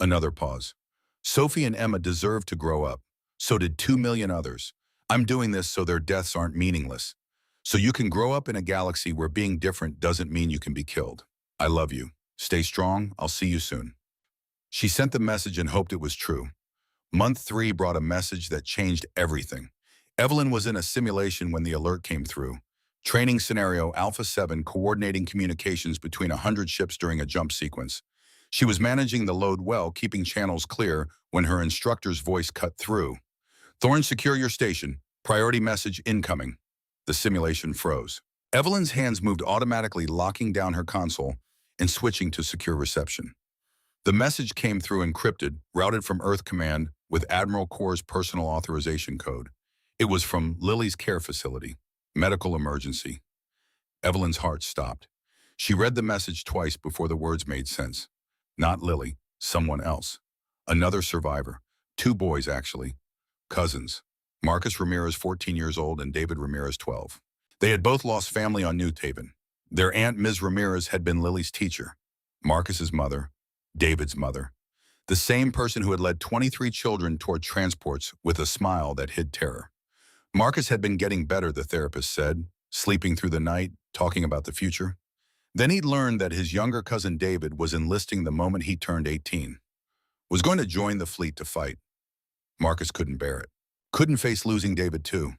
Another pause. "Sophie and Emma deserve to grow up. So did 2 million others. I'm doing this so their deaths aren't meaningless. So you can grow up in a galaxy where being different doesn't mean you can be killed. I love you. Stay strong. I'll see you soon." She sent the message and hoped it was true. Month 3 brought a message that changed everything. Evelyn was in a simulation when the alert came through. Training scenario Alpha 7, coordinating communications between 100 ships during a jump sequence. She was managing the load well, keeping channels clear, when her instructor's voice cut through. "Thorn, secure your station. Priority message incoming." The simulation froze. Evelyn's hands moved automatically, locking down her console and switching to secure reception. The message came through encrypted, routed from Earth Command with Admiral Corps' personal authorization code. It was from Lily's care facility. Medical emergency. Evelyn's heart stopped. She read the message twice before the words made sense. Not Lily, someone else. Another survivor. 2 boys, actually. Cousins. Marcus Ramirez, 14 years old, and David Ramirez, 12. They had both lost family on New Haven. Their aunt, Ms. Ramirez, had been Lily's teacher. Marcus's mother. David's mother. The same person who had led 23 children toward transports with a smile that hid terror. Marcus had been getting better, the therapist said, sleeping through the night, talking about the future. Then he'd learned that his younger cousin David was enlisting the moment he turned 18. Was going to join the fleet to fight. Marcus couldn't bear it. Couldn't face losing David too.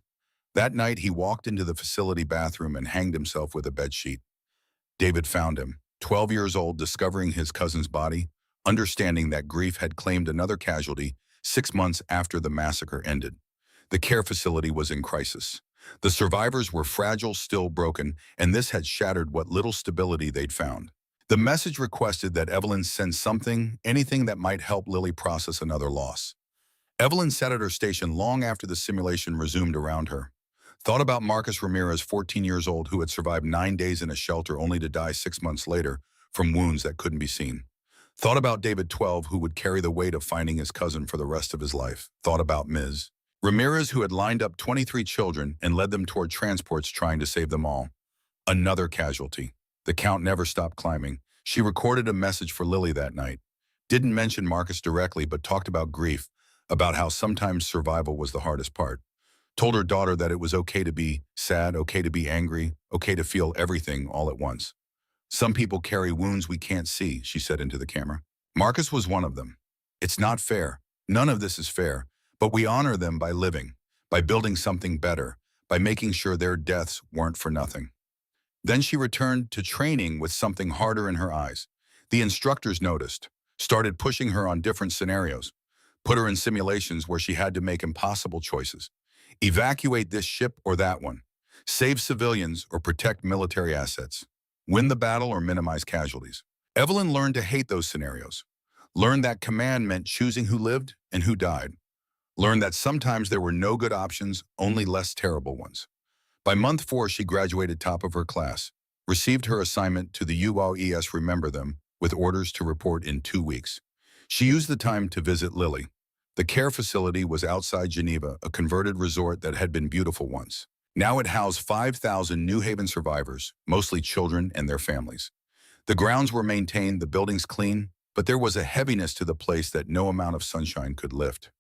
That night he walked into the facility bathroom and hanged himself with a bedsheet. David found him, 12 years old, discovering his cousin's body, understanding that grief had claimed another casualty 6 months after the massacre ended. The care facility was in crisis. The survivors were fragile, still broken, and this had shattered what little stability they'd found. The message requested that Evelyn send something, anything that might help Lily process another loss. Evelyn sat at her station long after the simulation resumed around her. Thought about Marcus Ramirez, 14 years old, who had survived 9 days in a shelter only to die 6 months later from wounds that couldn't be seen. Thought about David, 12, who would carry the weight of finding his cousin for the rest of his life. Thought about Ms. Ramirez, who had lined up 23 children and led them toward transports trying to save them all. Another casualty. The count never stopped climbing. She recorded a message for Lily that night. Didn't mention Marcus directly, but talked about grief, about how sometimes survival was the hardest part. Told her daughter that it was okay to be sad, okay to be angry, okay to feel everything all at once. "Some people carry wounds we can't see," she said into the camera. Marcus was one of them. "It's not fair. None of this is fair. But we honor them by living, by building something better, by making sure their deaths weren't for nothing." Then she returned to training with something harder in her eyes. The instructors noticed, started pushing her on different scenarios, put her in simulations where she had to make impossible choices. Evacuate this ship or that one. Save civilians or protect military assets. Win the battle or minimize casualties. Evelyn learned to hate those scenarios. Learned that command meant choosing who lived and who died. Learned that sometimes there were no good options, only less terrible ones. By month 4, she graduated top of her class, received her assignment to the UOES Remember Them, with orders to report in 2 weeks. She used the time to visit Lily. The care facility was outside Geneva, a converted resort that had been beautiful once. Now it housed 5,000 New Haven survivors, mostly children and their families. The grounds were maintained, the buildings clean, but there was a heaviness to the place that no amount of sunshine could lift.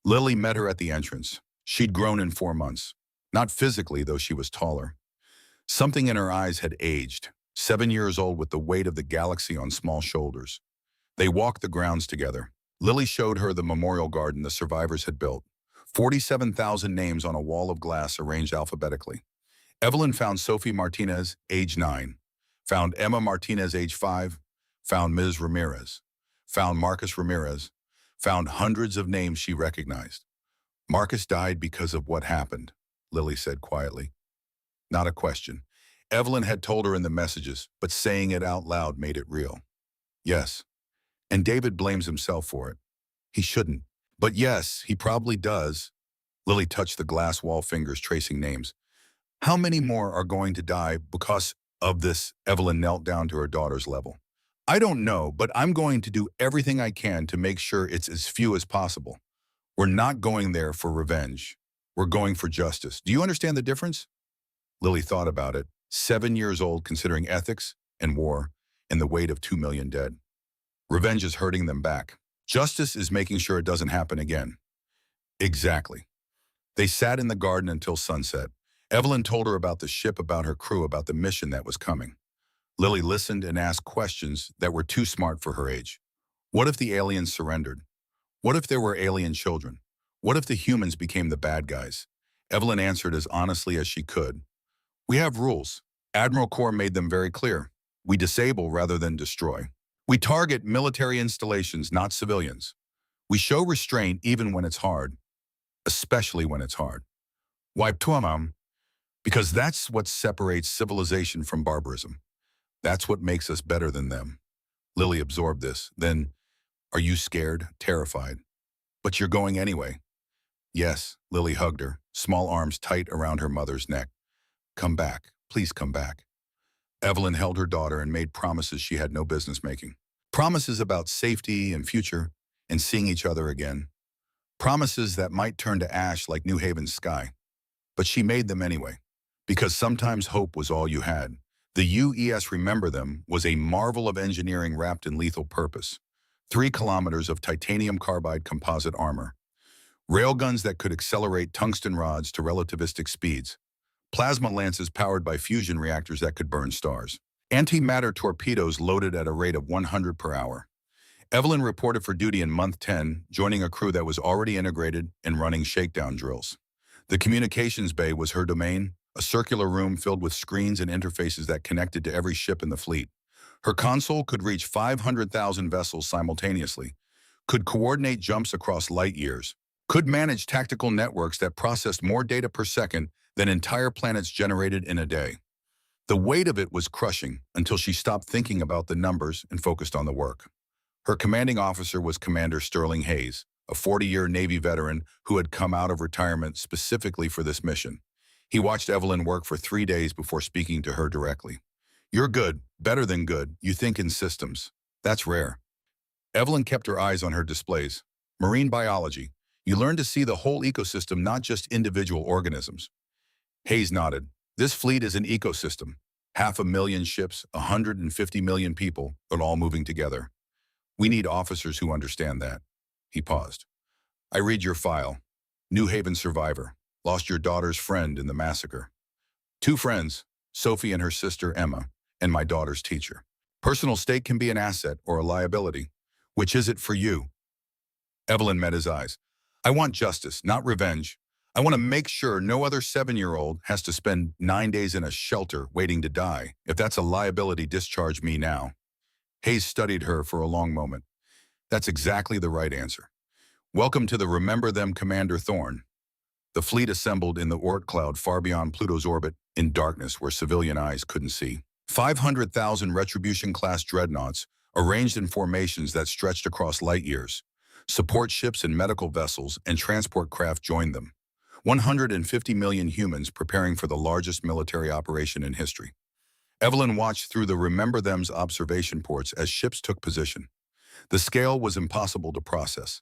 Lily met her at the entrance. She'd grown in 4 months. Not physically, though she was taller. Something in her eyes had aged, 7 years old with the weight of the galaxy on small shoulders. They walked the grounds together. Lily showed her the memorial garden the survivors had built. 47,000 names on a wall of glass arranged alphabetically. Evelyn found Sophie Martinez, age 9. Found Emma Martinez, age 5. Found Ms. Ramirez. Found Marcus Ramirez. Found hundreds of names she recognized. Marcus died because of what happened, Lily said quietly. Not a question. Evelyn had told her in the messages, but saying it out loud made it real. Yes. And David blames himself for it. He shouldn't. But yes, he probably does. Lily touched the glass wall, fingers tracing names. How many more are going to die because of this? Evelyn knelt down to her daughter's level. I don't know, but I'm going to do everything I can to make sure it's as few as possible. We're not going there for revenge. We're going for justice. Do you understand the difference? Lily thought about it, 7 years old, considering ethics and war and the weight of 2 million dead. Revenge is hurting them back. Justice is making sure it doesn't happen again. Exactly. They sat in the garden until sunset. Evelyn told her about the ship, about her crew, about the mission that was coming. Lily listened and asked questions that were too smart for her age. What if the aliens surrendered? What if there were alien children? What if the humans became the bad guys? Evelyn answered as honestly as she could. We have rules. Admiral Corps made them very clear. We disable rather than destroy. We target military installations, not civilians. We show restraint even when it's hard, especially when it's hard. Why, Tuamam? Because that's what separates civilization from barbarism. That's what makes us better than them. Lily absorbed this. Then, are you scared, terrified? But you're going anyway. Yes, Lily hugged her, small arms tight around her mother's neck. Come back, please come back. Evelyn held her daughter and made promises she had no business making. Promises about safety and future and seeing each other again. Promises that might turn to ash like New Haven's sky. But she made them anyway, because sometimes hope was all you had. The UES Remember Them was a marvel of engineering wrapped in lethal purpose. 3 kilometers of titanium carbide composite armor. Railguns that could accelerate tungsten rods to relativistic speeds. Plasma lances powered by fusion reactors that could burn stars. Antimatter torpedoes loaded at a rate of 100 per hour. Evelyn reported for duty in month 10, joining a crew that was already integrated and running shakedown drills. The communications bay was her domain, a circular room filled with screens and interfaces that connected to every ship in the fleet. Her console could reach 500,000 vessels simultaneously, could coordinate jumps across light years, could manage tactical networks that processed more data per second than entire planets generated in a day. The weight of it was crushing until she stopped thinking about the numbers and focused on the work. Her commanding officer was Commander Sterling Hayes, a 40-year Navy veteran who had come out of retirement specifically for this mission. He watched Evelyn work for 3 days before speaking to her directly. You're good, better than good. You think in systems. That's rare. Evelyn kept her eyes on her displays. Marine biology. You learn to see the whole ecosystem, not just individual organisms. Hayes nodded. This fleet is an ecosystem. 500,000 ships, 150 million people, but all moving together. We need officers who understand that. He paused. I read your file. New Haven survivor. Lost your daughter's friend in the massacre. 2 friends, Sophie and her sister Emma, and my daughter's teacher. Personal stake can be an asset or a liability. Which is it for you? Evelyn met his eyes. I want justice, not revenge. I want to make sure no other 7-year-old has to spend 9 days in a shelter waiting to die. If that's a liability, discharge me now. Hayes studied her for a long moment. That's exactly the right answer. Welcome to the Remember Them, Commander Thorne. The fleet assembled in the Oort cloud far beyond Pluto's orbit, in darkness where civilian eyes couldn't see. 500,000 Retribution-class dreadnoughts, arranged in formations that stretched across light years. Support ships and medical vessels and transport craft joined them. 150 million humans preparing for the largest military operation in history. Evelyn watched through the Remember Them's observation ports as ships took position. The scale was impossible to process.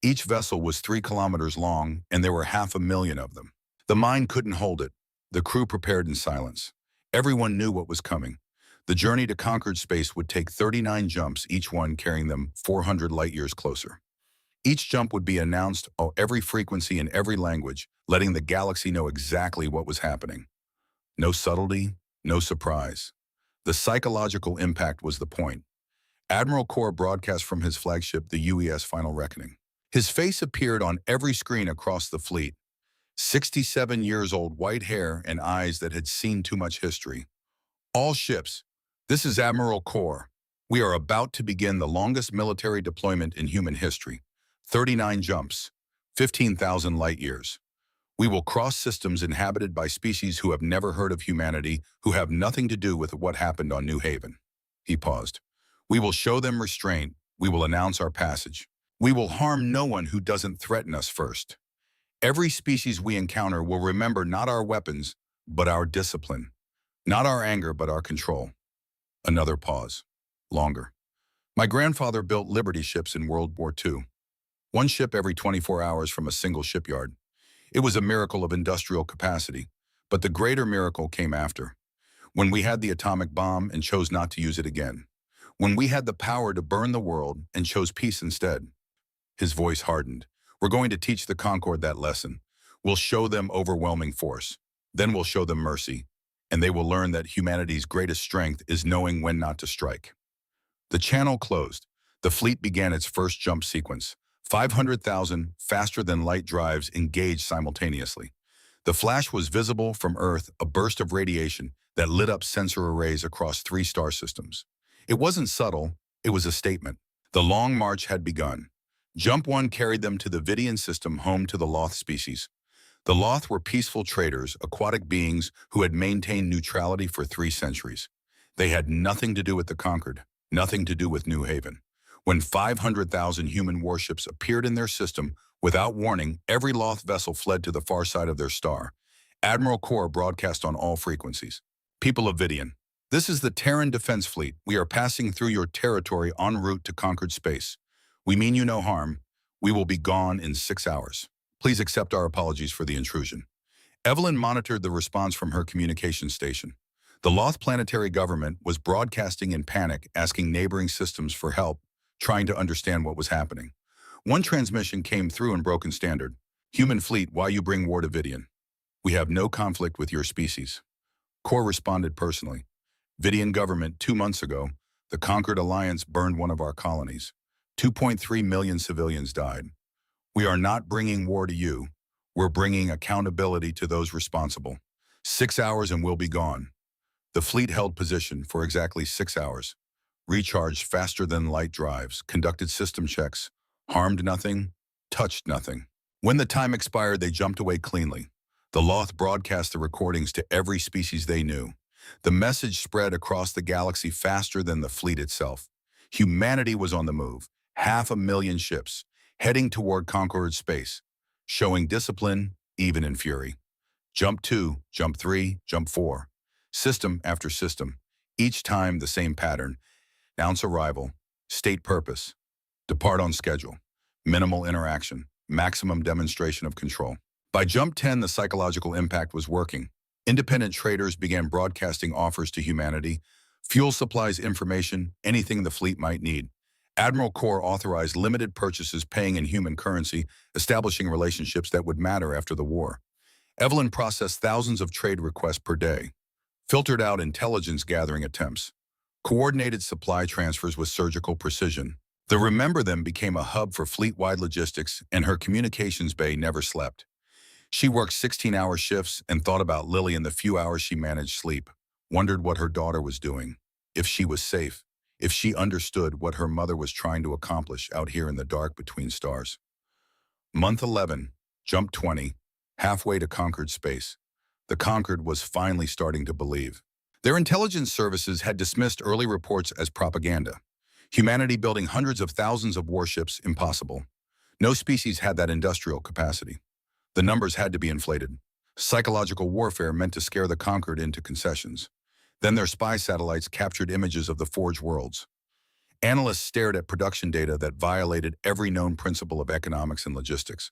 Each vessel was 3 kilometers long, and there were 500,000 of them. The mind couldn't hold it. The crew prepared in silence. Everyone knew what was coming. The journey to conquered space would take 39 jumps, each one carrying them 400 light-years closer. Each jump would be announced on every frequency in every language, letting the galaxy know exactly what was happening. No subtlety, no surprise. The psychological impact was the point. Admiral Core broadcast from his flagship, the UES Final Reckoning. His face appeared on every screen across the fleet. 67 years old, white hair and eyes that had seen too much history. All ships, this is Admiral Core. We are about to begin the longest military deployment in human history. 39 jumps, 15,000 light-years. We will cross systems inhabited by species who have never heard of humanity, who have nothing to do with what happened on New Haven. He paused. We will show them restraint. We will announce our passage. We will harm no one who doesn't threaten us first. Every species we encounter will remember not our weapons, but our discipline. Not our anger, but our control. Another pause. Longer. My grandfather built Liberty ships in World War II. One ship every 24 hours from a single shipyard. It was a miracle of industrial capacity, but the greater miracle came after. When we had the atomic bomb and chose not to use it again. When we had the power to burn the world and chose peace instead. His voice hardened. We're going to teach the Concorde that lesson. We'll show them overwhelming force. Then we'll show them mercy. And they will learn that humanity's greatest strength is knowing when not to strike. The channel closed. The fleet began its first jump sequence. 500,000 faster-than-light drives engaged simultaneously. The flash was visible from Earth, a burst of radiation that lit up sensor arrays across 3 star systems. It wasn't subtle, it was a statement. The long march had begun. Jump 1 carried them to the Vidian system, home to the Loth species. The Loth were peaceful traders, aquatic beings who had maintained neutrality for 3 centuries. They had nothing to do with the Conquered, nothing to do with New Haven. When 500,000 human warships appeared in their system, without warning, every Loth vessel fled to the far side of their star. Admiral Core broadcast on all frequencies. People of Vidian, this is the Terran Defense Fleet. We are passing through your territory en route to conquered space. We mean you no harm. We will be gone in 6 hours. Please accept our apologies for the intrusion. Evelyn monitored the response from her communication station. The Loth planetary government was broadcasting in panic, asking neighboring systems for help, trying to understand what was happening. One transmission came through in broken standard. Human fleet, why you bring war to Vidian? We have no conflict with your species. Core responded personally. Vidian government, 2 months ago, the Conquered Alliance burned one of our colonies. 2.3 million civilians died. We are not bringing war to you. We're bringing accountability to those responsible. 6 hours and we'll be gone. The fleet held position for exactly 6 hours. Recharged faster than light drives, conducted system checks, harmed nothing, touched nothing. When the time expired, they jumped away cleanly. The Loth broadcast the recordings to every species they knew. The message spread across the galaxy faster than the fleet itself. Humanity was on the move. 500,000 ships, heading toward conquered space, showing discipline even in fury. Jump 2, Jump 3, Jump 4. System after system. Each time the same pattern. Announce arrival, state purpose, depart on schedule, minimal interaction, maximum demonstration of control. By Jump 10, the psychological impact was working. Independent traders began broadcasting offers to humanity, fuel supplies, information, anything the fleet might need. Admiral Core authorized limited purchases paying in human currency, establishing relationships that would matter after the war. Evelyn processed thousands of trade requests per day, filtered out intelligence-gathering attempts, coordinated supply transfers with surgical precision. The Remember Them became a hub for fleet-wide logistics, and her communications bay never slept. She worked 16-hour shifts and thought about Lily in the few hours she managed sleep, wondered what her daughter was doing, if she was safe, if she understood what her mother was trying to accomplish out here in the dark between stars. Month 11, Jump 20, halfway to conquered space. The Conquered was finally starting to believe. Their intelligence services had dismissed early reports as propaganda. Humanity building hundreds of thousands of warships, impossible. No species had that industrial capacity. The numbers had to be inflated. Psychological warfare meant to scare the conquered into concessions. Then their spy satellites captured images of the forged worlds. Analysts stared at production data that violated every known principle of economics and logistics.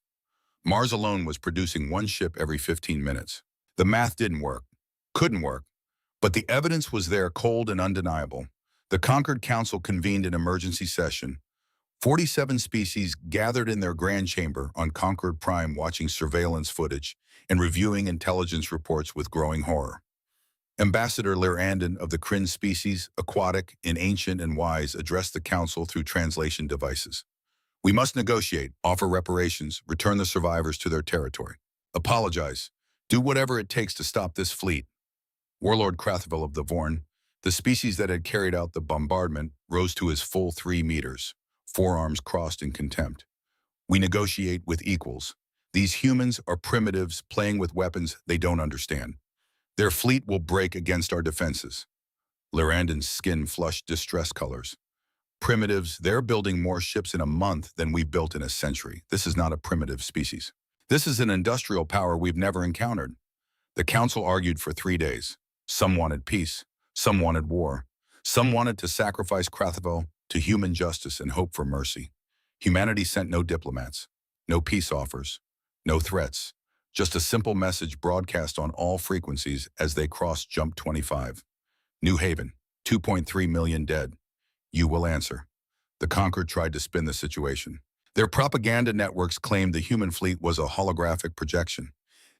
Mars alone was producing one ship every 15 minutes. The math didn't work, couldn't work, but the evidence was there, cold and undeniable. The Conquered Council convened an emergency session. 47 species gathered in their grand chamber on Concord Prime, watching surveillance footage and reviewing intelligence reports with growing horror. Ambassador Lyrandon of the Kryn species, aquatic and ancient and wise, addressed the council through translation devices. We must negotiate, offer reparations, return the survivors to their territory. Apologize. Do whatever it takes to stop this fleet. Warlord Krathvel of the Vorn, the species that had carried out the bombardment, rose to his full 3 meters, forearms crossed in contempt. We negotiate with equals. These humans are primitives playing with weapons they don't understand. Their fleet will break against our defenses. Lyrandon's skin flushed distress colors. Primitives, they're building more ships in a month than we built in a century. This is not a primitive species. This is an industrial power we've never encountered. The council argued for 3 days. Some wanted peace. Some wanted war. Some wanted to sacrifice Krathvel to human justice and hope for mercy. Humanity sent no diplomats, no peace offers, no threats, just a simple message broadcast on all frequencies as they crossed Jump 25. New Haven, 2.3 million dead. You will answer. The Conquered tried to spin the situation. Their propaganda networks claimed the human fleet was a holographic projection,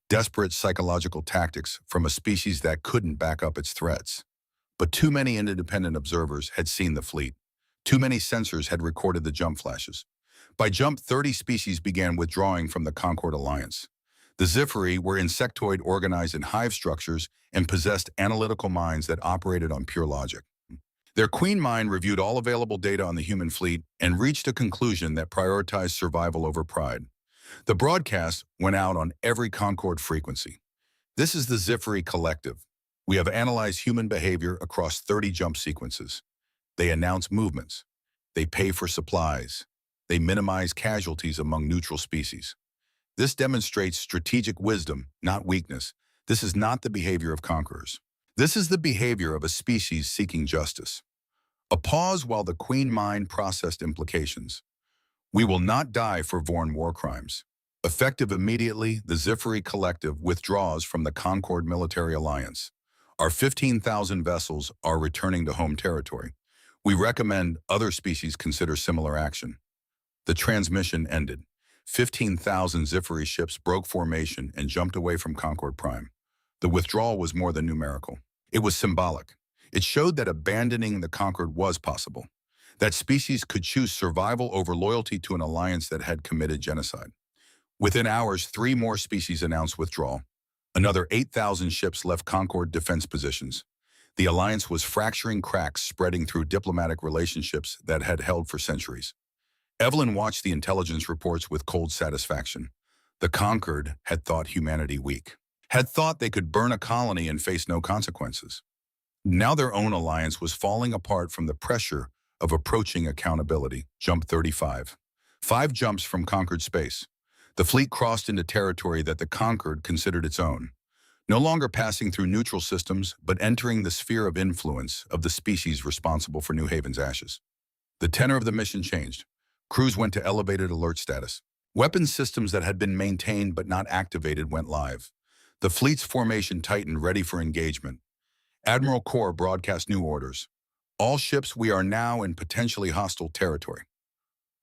desperate psychological tactics from a species that couldn't back up its threats. But too many independent observers had seen the fleet. Too many sensors had recorded the jump flashes. By Jump, 30 species began withdrawing from the Concord Alliance. The Zifiri were insectoid, organized in hive structures, and possessed analytical minds that operated on pure logic. Their queen mind reviewed all available data on the human fleet and reached a conclusion that prioritized survival over pride. The broadcast went out on every Concord frequency. This is the Zifiri Collective. We have analyzed human behavior across 30 jump sequences. They announce movements. They pay for supplies. They minimize casualties among neutral species. This demonstrates strategic wisdom, not weakness. This is not the behavior of conquerors. This is the behavior of a species seeking justice. A pause while the Queen Mind processed implications. We will not die for Vorn war crimes. Effective immediately, the Zifiri Collective withdraws from the Concord Military Alliance. Our 15,000 vessels are returning to home territory. We recommend other species consider similar action. The transmission ended. 15,000 Zifiri ships broke formation and jumped away from Concord Prime. The withdrawal was more than numerical. It was symbolic. It showed that abandoning the conquered was possible, that species could choose survival over loyalty to an alliance that had committed genocide. Within hours, 3 more species announced withdrawal. Another 8,000 ships left Concord defense positions. The alliance was fracturing, cracks spreading through diplomatic relationships that had held for centuries. Evelyn watched the intelligence reports with cold satisfaction. The conquered had thought humanity weak, had thought they could burn a colony and face no consequences. Now their own alliance was falling apart from the pressure of approaching accountability. Jump 35. 5 jumps from conquered space. The fleet crossed into territory that the conquered considered its own, no longer passing through neutral systems, but entering the sphere of influence of the species responsible for New Haven's ashes. The tenor of the mission changed. Crews went to elevated alert status. Weapons systems that had been maintained but not activated went live. The fleet's formation tightened, ready for engagement. Admiral Corps broadcast new orders. All ships, we are now in potentially hostile territory.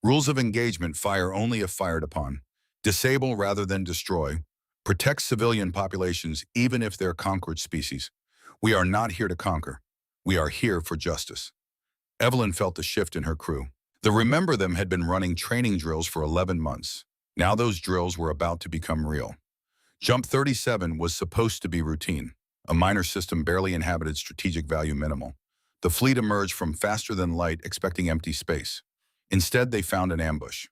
Rules of engagement: fire only if fired upon. Disable rather than destroy. Protect civilian populations even if they're conquered species. We are not here to conquer. We are here for justice. Evelyn felt the shift in her crew. The Remember Them had been running training drills for 11 months. Now those drills were about to become real. Jump 37 was supposed to be routine, a minor system barely inhabited, strategic value minimal. The fleet emerged from faster than light, expecting empty space. Instead, they found an ambush.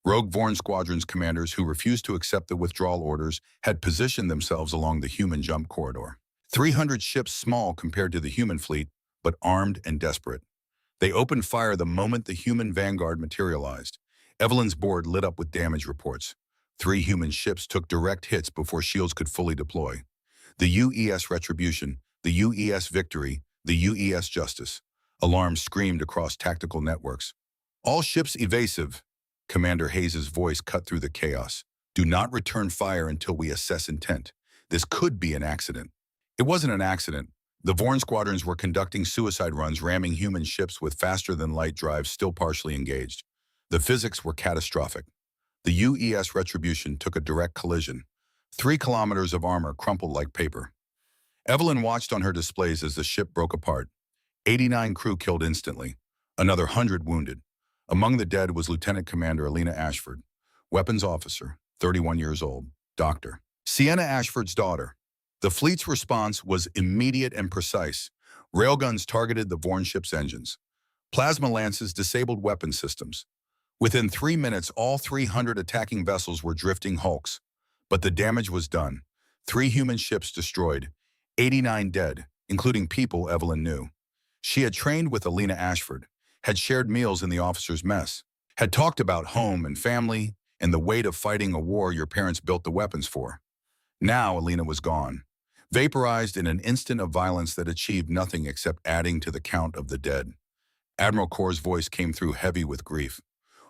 Rogue Vorn squadrons commanders who refused to accept the withdrawal orders had positioned themselves along the human jump corridor. 300 ships, small compared to the human fleet, but armed and desperate. They opened fire the moment the human vanguard materialized. Evelyn's board lit up with damage reports. 3 human ships took direct hits before shields could fully deploy. The UES Retribution, the UES Victory, the UES Justice. Alarms screamed across tactical networks. All ships evasive. Commander Hayes' voice cut through the chaos. Do not return fire until we assess intent. This could be an accident. It wasn't an accident. The Vorn squadrons were conducting suicide runs, ramming human ships with faster-than-light drives still partially engaged. The physics were catastrophic. The UES Retribution took a direct collision. 3 kilometers of armor crumpled like paper. Evelyn watched on her displays as the ship broke apart. 89 crew killed instantly. Another 100 wounded. Among the dead was Lieutenant Commander Alina Ashford, weapons officer, 31 years old, doctor. Sienna Ashford's daughter. The fleet's response was immediate and precise. Railguns targeted the Vorn ship's engines. Plasma lances disabled weapon systems. Within 3 minutes, all 300 attacking vessels were drifting hulks. But the damage was done. 3 human ships destroyed. 89 dead, including people Evelyn knew. She had trained with Alina Ashford, had shared meals in the officers' mess, had talked about home and family and the weight of fighting a war your parents built the weapons for. Now Alina was gone, vaporized in an instant of violence that achieved nothing except adding to the count of the dead. Admiral Corr's voice came through heavy with grief.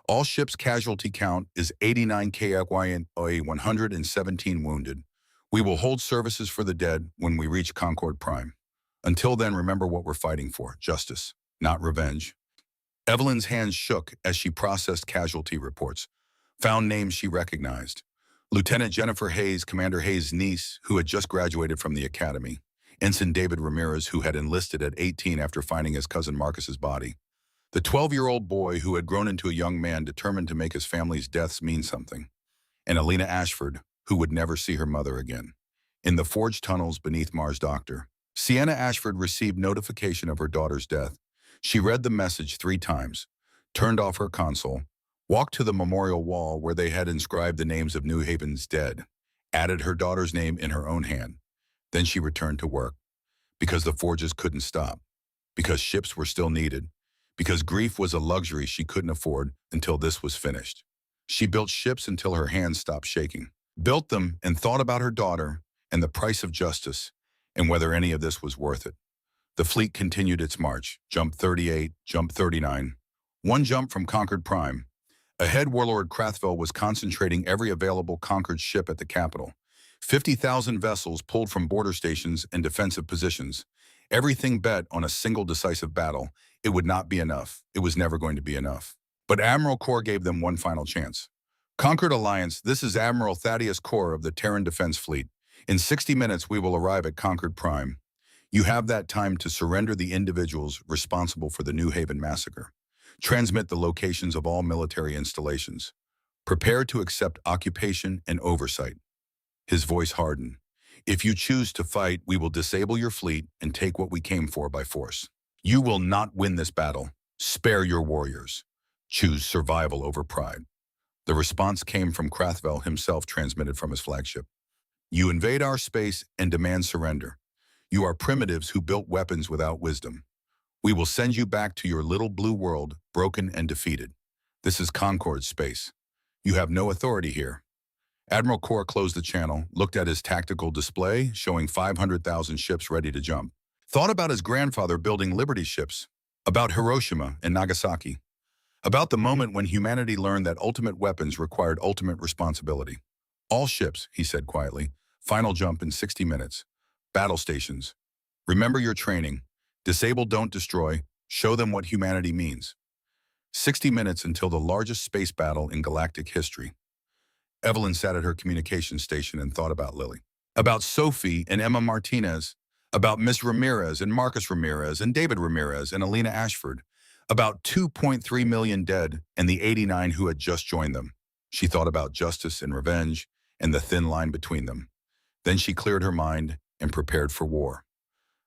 All ships' casualty count is 89 HFY and 117 wounded. We will hold services for the dead when we reach Concord Prime. Until then, remember what we're fighting for, justice, not revenge. Evelyn's hands shook as she processed casualty reports, found names she recognized. Lieutenant Jennifer Hayes, Commander Hayes' niece, who had just graduated from the academy. Ensign David Ramirez, who had enlisted at 18 after finding his cousin Marcus's body. The 12-year-old boy who had grown into a young man determined to make his family's deaths mean something. And Alina Ashford, who would never see her mother again. In the forged tunnels beneath Mars Doctor, Sienna Ashford received notification of her daughter's death. She read the message 3 times, turned off her console, walked to the memorial wall where they had inscribed the names of New Haven's dead, added her daughter's name in her own hand. Then she returned to work, because the forges couldn't stop, because ships were still needed, because grief was a luxury she couldn't afford until this was finished. She built ships until her hands stopped shaking, built them and thought about her daughter and the price of justice and whether any of this was worth it. The fleet continued its march, jump 38, jump 39, 1 jump from Concord Prime. Ahead, Warlord Crathville was concentrating every available Concord ship at the capital. 50,000 vessels pulled from border stations and defensive positions. Everything bet on a single decisive battle. It would not be enough. It was never going to be enough. But Admiral Corr gave them one final chance. Concord Alliance, this is Admiral Thaddeus Corr of the Terran Defense Fleet. In 60 minutes, we will arrive at Concord Prime. You have that time to surrender the individuals responsible for the New Haven massacre. Transmit the locations of all military installations. Prepare to accept occupation and oversight. His voice hardened. If you choose to fight, we will disable your fleet and take what we came for by force. You will not win this battle. Spare your warriors. Choose survival over pride. The response came from Crathville himself, transmitted from his flagship. You invade our space and demand surrender. You are primitives who built weapons without wisdom. We will send you back to your little blue world, broken and defeated. This is Concord's space. You have no authority here. Admiral Corr closed the channel, looked at his tactical display, showing 500,000 ships ready to jump. Thought about his grandfather building Liberty ships, about Hiroshima and Nagasaki, about the moment when humanity learned that ultimate weapons required ultimate responsibility. All ships, he said quietly, final jump in 60 minutes. Battle stations. Remember your training. Disable, don't destroy. Show them what humanity means. 60 minutes until the largest space battle in galactic history. Evelyn sat at her communications station and thought about Lily, about Sophie and Emma Martinez, about Miss Ramirez and Marcus Ramirez and David Ramirez and Alina Ashford, about 2.3 million dead and the 89 who had just joined them. She thought about justice and revenge and the thin line between them. Then she cleared her mind and prepared for war.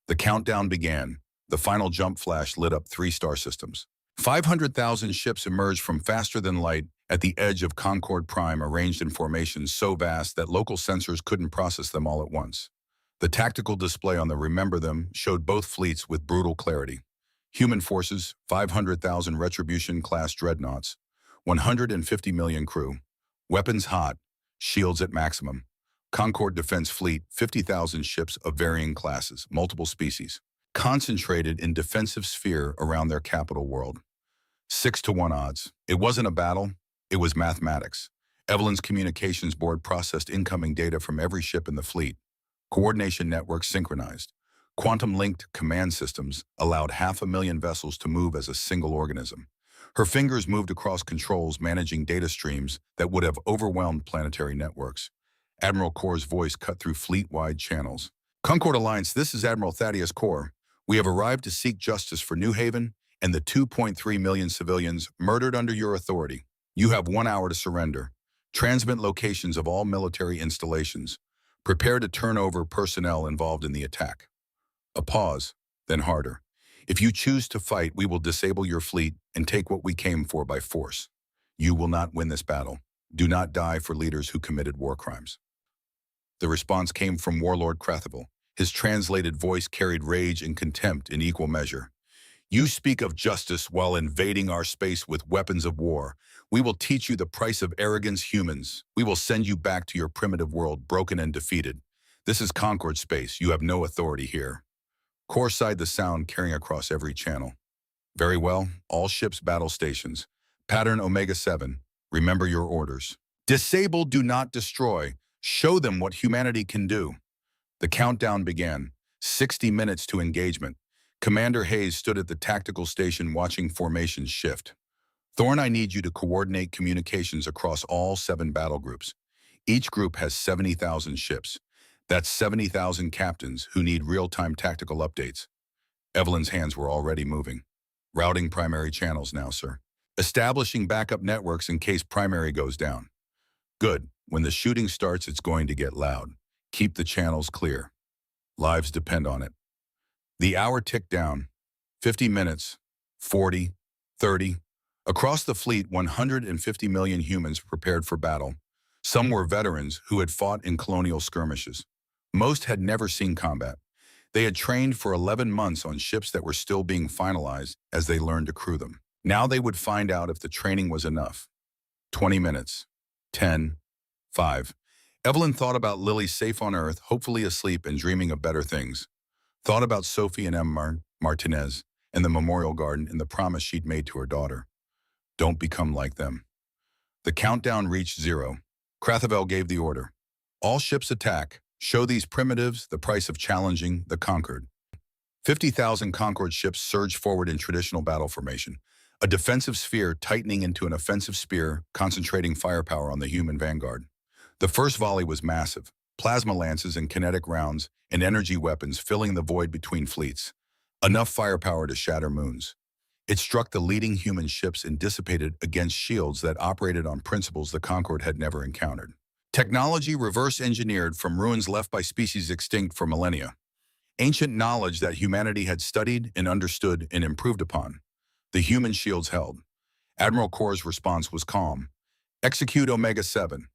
The countdown began. The final jump flash lit up 3 star systems. 500,000 ships emerged from faster than light at the edge of Concord Prime, arranged in formations so vast that local sensors couldn't process them all at once. The tactical display on the Remember Them showed both fleets with brutal clarity. Human forces, 500,000 Retribution-class Dreadnoughts, 150 million crew. Weapons hot, shields at maximum. Concord Defense Fleet, 50,000 ships of varying classes, multiple species, concentrated in defensive sphere around their capital world. 6-to-1 odds. It wasn't a battle, it was mathematics. Evelyn's communications board processed incoming data from every ship in the fleet. Coordination networks synchronized. Quantum-linked command systems allowed 500,000 vessels to move as a single organism. Her fingers moved across controls managing data streams that would have overwhelmed planetary networks. Admiral Corr's voice cut through fleet-wide channels. Concord Alliance, this is Admiral Thaddeus Corr. We have arrived to seek justice for New Haven and the 2.3 million civilians murdered under your authority. You have 1 hour to surrender. Transmit locations of all military installations. Prepare to turn over personnel involved in the attack. A pause, then harder. If you choose to fight, we will disable your fleet and take what we came for by force. You will not win this battle. Do not die for leaders who committed war crimes. The response came from Warlord Crathival. His translated voice carried rage and contempt in equal measure. You speak of justice while invading our space with weapons of war. We will teach you the price of arrogance, humans. We will send you back to your primitive world, broken and defeated. This is Concord space. You have no authority here. Corr sighed the sound carrying across every channel. Very well, all ships battle stations. Pattern Omega-7. Remember your orders. Disable, do not destroy. Show them what humanity can do. The countdown began. 60 minutes to engagement. Commander Hayes stood at the tactical station watching formations shift. Thorne, I need you to coordinate communications across all 7 battle groups. Each group has 70,000 ships. That's 70,000 captains who need real-time tactical updates. Evelyn's hands were already moving. Routing primary channels now, sir. Establishing backup networks in case primary goes down. Good. When the shooting starts, it's going to get loud. Keep the channels clear. Lives depend on it. The hour ticked down. 50 minutes. 40. 30. Across the fleet, 150 million humans prepared for battle. Some were veterans who had fought in colonial skirmishes. Most had never seen combat. They had trained for 11 months on ships that were still being finalized as they learned to crew them. Now they would find out if the training was enough. 20 minutes. 10. 5. Evelyn thought about Lily safe on Earth, hopefully asleep and dreaming of better things. Thought about Sophie and Emma Martinez and the memorial garden and the promise she'd made to her daughter. Don't become like them. The countdown reached 0. Crathival gave the order. All ships attack. Show these primitives the price of challenging the conquered. 50,000 Concord ships surged forward in traditional battle formation, a defensive sphere tightening into an offensive spear, concentrating firepower on the human vanguard. The first volley was massive, plasma lances and kinetic rounds and energy weapons filling the void between fleets, enough firepower to shatter moons. It struck the leading human ships and dissipated against shields that operated on principles the Concord had never encountered. Technology reverse-engineered from ruins left by species extinct for millennia. Ancient knowledge that humanity had studied and understood and improved upon. The human shields held. Admiral Corr's response was calm. Execute Omega-7.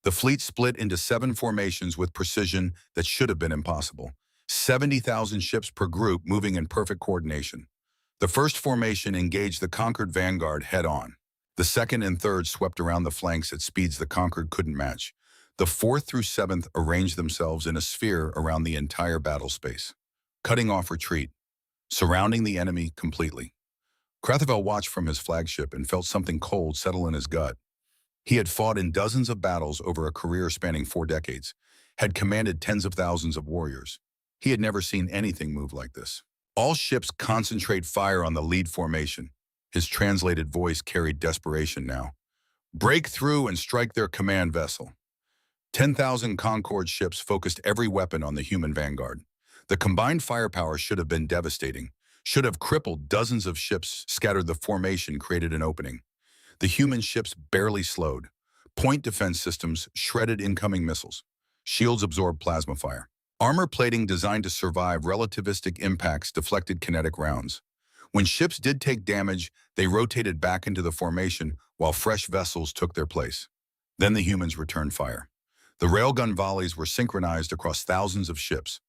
The fleet split into 7 formations with precision that should have been impossible. 70,000 ships per group moving in perfect coordination. The first formation engaged the Conquered vanguard head-on. The second and third swept around the flanks at speeds the Conquered couldn't match. The 4th through 7th arranged themselves in a sphere around the entire battle space, cutting off retreat, surrounding the enemy completely. Crathival watched from his flagship and felt something cold settle in his gut. He had fought in dozens of battles over a career spanning 4 decades, had commanded tens of thousands of warriors. He had never seen anything move like this. All ships concentrate fire on the lead formation. His translated voice carried desperation now. Break through and strike their command vessel. 10,000 Concord ships focused every weapon on the human vanguard. The combined firepower should have been devastating, should have crippled dozens of ships, scattered the formation, created an opening. The human ships barely slowed. Point defense systems shredded incoming missiles. Shields absorbed plasma fire. Armor plating designed to survive relativistic impacts deflected kinetic rounds. When ships did take damage, they rotated back into the formation while fresh vessels took their place. Then the humans returned fire. The railgun volleys were synchronized across thousands of ships.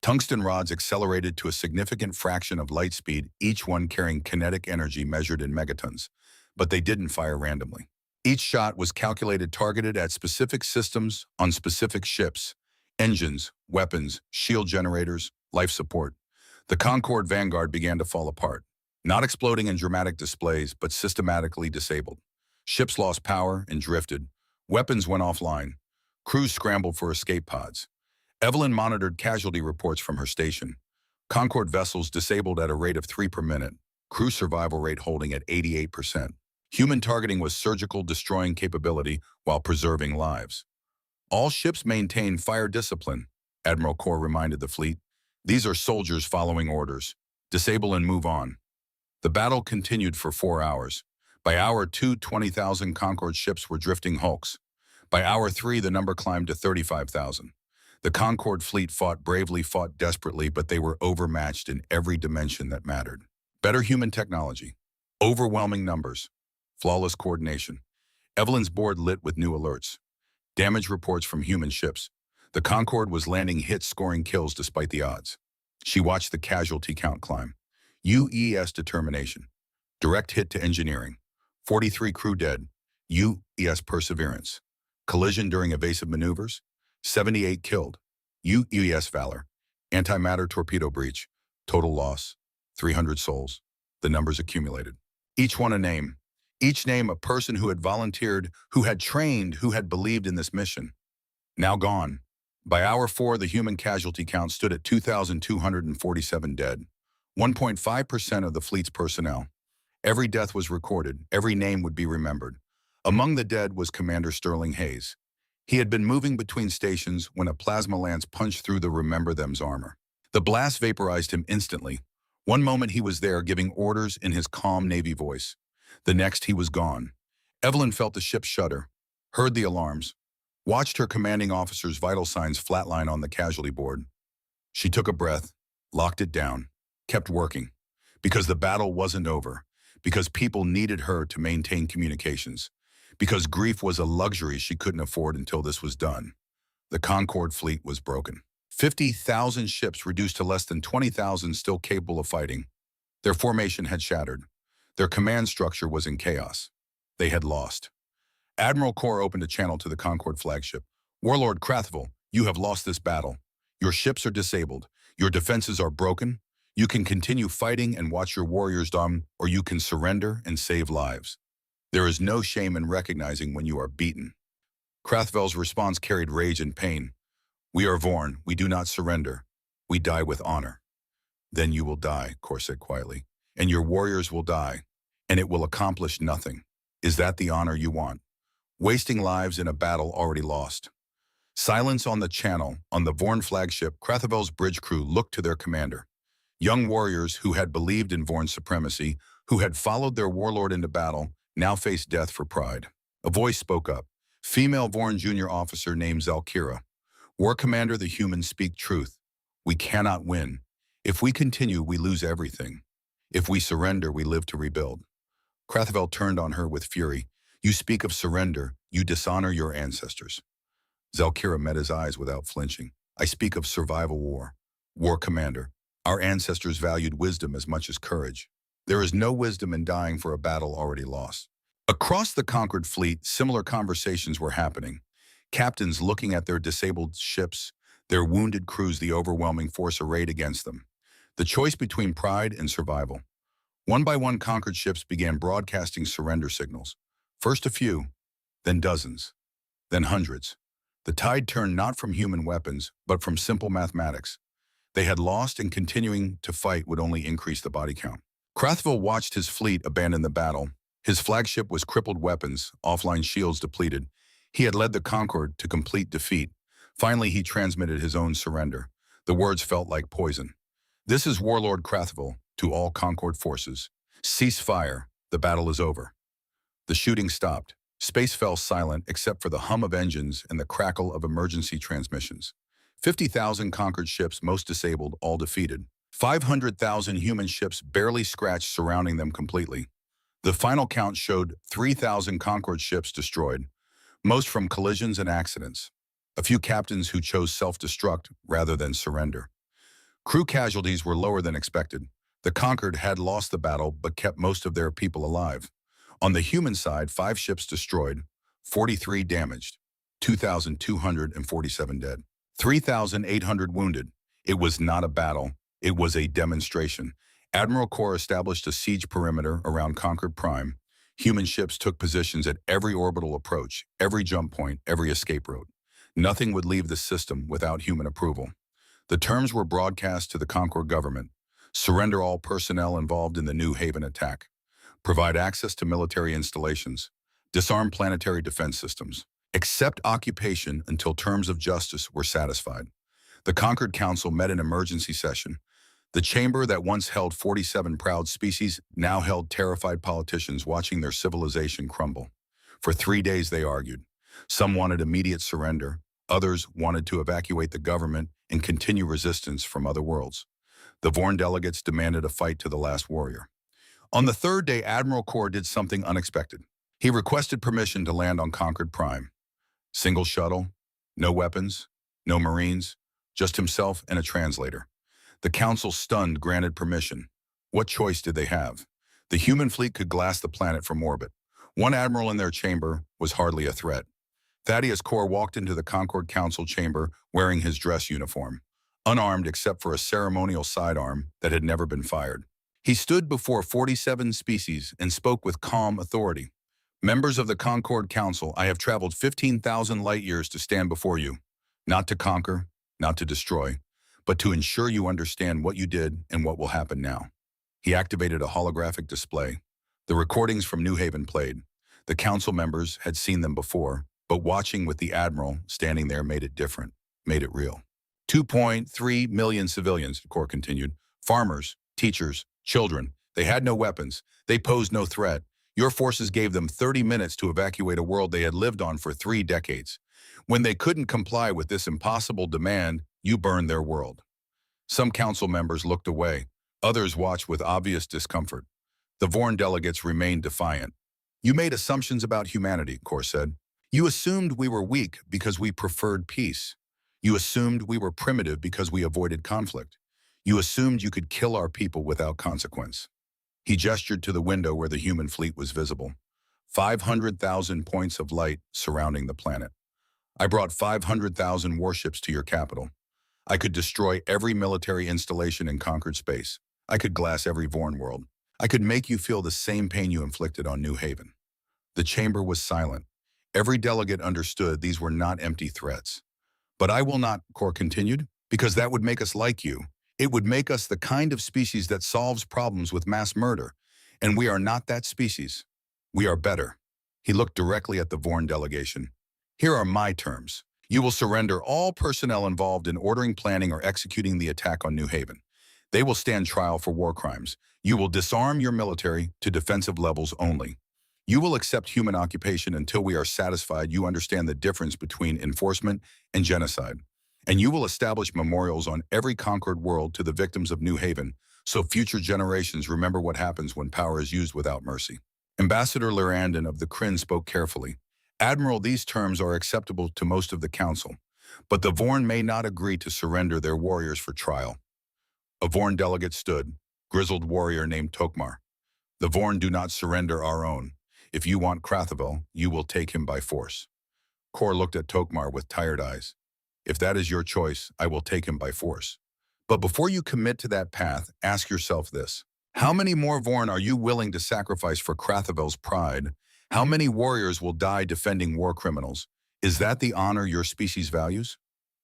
Tungsten rods accelerated to a significant fraction of light speed, each one carrying kinetic energy measured in megatons. But they didn't fire randomly. Each shot was calculated targeted at specific systems on specific ships, engines, weapons, shield generators, life support. The Concorde Vanguard began to fall apart, not exploding in dramatic displays, but systematically disabled. Ships lost power and drifted. Weapons went offline. Crews scrambled for escape pods. Evelyn monitored casualty reports from her station. Concorde vessels disabled at a rate of 3 per minute. Crew survival rate holding at 88%. Human targeting was surgical, destroying capability while preserving lives. All ships maintain fire discipline, Admiral Corr reminded the fleet. These are soldiers following orders. Disable and move on. The battle continued for 4 hours. By hour 2, 20,000 Concorde ships were drifting hulks. By hour 3, the number climbed to 35,000. The Concorde fleet fought bravely, fought desperately, but they were overmatched in every dimension that mattered. Better human technology, overwhelming numbers, flawless coordination. Evelyn's board lit with new alerts. Damage reports from human ships. The Concorde was landing hits, scoring kills despite the odds. She watched the casualty count climb. UES determination. Direct hit to engineering. 43 crew dead. UES perseverance. Collision during evasive maneuvers. 78 killed. UES valor. Antimatter torpedo breach. Total loss. 300 souls. The numbers accumulated. Each one a name. Each name a person who had volunteered, who had trained, who had believed in this mission. Now gone. By hour 4, the human casualty count stood at 2,247 dead. 1.5% of the fleet's personnel. Every death was recorded. Every name would be remembered. Among the dead was Commander Sterling Hayes. He had been moving between stations when a plasma lance punched through the Remember Them's armor. The blast vaporized him instantly. One moment he was there giving orders in his calm Navy voice. The next he was gone. Evelyn felt the ship shudder, heard the alarms, watched her commanding officer's vital signs flatline on the casualty board. She took a breath, locked it down, kept working, because the battle wasn't over, because people needed her to maintain communications, because grief was a luxury she couldn't afford until this was done. The Concorde fleet was broken. 50,000 ships reduced to less than 20,000 still capable of fighting. Their formation had shattered. Their command structure was in chaos. They had lost. Admiral Corr opened a channel to the Concorde flagship. Warlord Krathvel, you have lost this battle. Your ships are disabled. Your defenses are broken. You can continue fighting and watch your warriors down, or you can surrender and save lives. There is no shame in recognizing when you are beaten. Krathvel's response carried rage and pain. We are Vorn. We do not surrender. We die with honor. Then you will die, Corr said quietly, and your warriors will die, and it will accomplish nothing. Is that the honor you want? Wasting lives in a battle already lost. Silence on the channel. On the Vorn flagship, Krathvel's bridge crew looked to their commander. Young warriors who had believed in Vorn's supremacy, who had followed their warlord into battle, now faced death for pride. A voice spoke up. Female Vorn junior officer named Zalkira. War commander, the humans speak truth. We cannot win. If we continue, we lose everything. If we surrender, we live to rebuild. Krathvel turned on her with fury. You speak of surrender. You dishonor your ancestors. Zalkira met his eyes without flinching. I speak of survival war. War commander. Our ancestors valued wisdom as much as courage. There is no wisdom in dying for a battle already lost. Across the conquered fleet, similar conversations were happening. Captains looking at their disabled ships, their wounded crews, the overwhelming force arrayed against them. The choice between pride and survival. One by one, conquered ships began broadcasting surrender signals. First a few, then dozens, then hundreds. The tide turned not from human weapons, but from simple mathematics. They had lost, and continuing to fight would only increase the body count. Krathvel watched his fleet abandon the battle. His flagship was crippled weapons, offline shields depleted. He had led the Concorde to complete defeat. Finally, he transmitted his own surrender. The words felt like poison. This is Warlord Krathvel to all Concorde forces. Cease fire. The battle is over. The shooting stopped. Space fell silent except for the hum of engines and the crackle of emergency transmissions. 50,000 conquered ships, most disabled, all defeated. 500,000 human ships barely scratched, surrounding them completely. The final count showed 3,000 conquered ships destroyed, most from collisions and accidents. A few captains who chose self-destruct rather than surrender. Crew casualties were lower than expected. The conquered had lost the battle but kept most of their people alive. On the human side, 5 ships destroyed, 43 damaged, 2,247 dead, 3,800 wounded. It was not a battle, it was a demonstration. Admiral Corps established a siege perimeter around Concord Prime. Human ships took positions at every orbital approach, every jump point, every escape route. Nothing would leave the system without human approval. The terms were broadcast to the Concord government. Surrender all personnel involved in the New Haven attack. Provide access to military installations. Disarm planetary defense systems. Accept occupation until terms of justice were satisfied. The Concord Council met in emergency session. The chamber that once held 47 proud species now held terrified politicians watching their civilization crumble. For 3 days they argued. Some wanted immediate surrender. Others wanted to evacuate the government and continue resistance from other worlds. The Vorn delegates demanded a fight to the last warrior. On the third day, Admiral Corps did something unexpected. He requested permission to land on Concord Prime. Single shuttle, no weapons, no Marines, just himself and a translator. The Council, stunned, granted permission. What choice did they have? The human fleet could glass the planet from orbit. One admiral in their chamber was hardly a threat. Thaddeus Corr walked into the Concord Council chamber wearing his dress uniform, unarmed except for a ceremonial sidearm that had never been fired. He stood before 47 species and spoke with calm authority. Members of the Concord Council, I have traveled 15,000 light years to stand before you, not to conquer, not to destroy, but to ensure you understand what you did and what will happen now. He activated a holographic display. The recordings from New Haven played. The council members had seen them before, but watching with the admiral standing there made it different, made it real. 2.3 million civilians, Corr continued. Farmers, teachers, children. They had no weapons. They posed no threat. Your forces gave them 30 minutes to evacuate a world they had lived on for 3 decades. When they couldn't comply with this impossible demand, you burned their world. Some council members looked away. Others watched with obvious discomfort. The Vorn delegates remained defiant. You made assumptions about humanity, Corr said. You assumed we were weak because we preferred peace. You assumed we were primitive because we avoided conflict. You assumed you could kill our people without consequence. He gestured to the window where the human fleet was visible. 500,000 points of light surrounding the planet. I brought 500,000 warships to your capital. I could destroy every military installation in conquered space. I could glass every Vorn world. I could make you feel the same pain you inflicted on New Haven. The chamber was silent. Every delegate understood these were not empty threats. But I will not, Corr continued, because that would make us like you. It would make us the kind of species that solves problems with mass murder. And we are not that species. We are better. He looked directly at the Vorn delegation. Here are my terms. You will surrender all personnel involved in ordering, planning, or executing the attack on New Haven. They will stand trial for war crimes. You will disarm your military to defensive levels only. You will accept human occupation until we are satisfied you understand the difference between enforcement and genocide. And you will establish memorials on every conquered world to the victims of New Haven, so future generations remember what happens when power is used without mercy. Ambassador Lerandon of the Kryn spoke carefully. Admiral, these terms are acceptable to most of the council, but the Vorn may not agree to surrender their warriors for trial. A Vorn delegate stood, grizzled warrior named Tokmar. The Vorn do not surrender our own. If you want Krathavel, you will take him by force. Corr looked at Tokmar with tired eyes. If that is your choice, I will take him by force. But before you commit to that path, ask yourself this. How many more Vorn are you willing to sacrifice for Krathavel's pride? How many warriors will die defending war criminals? Is that the honor your species values?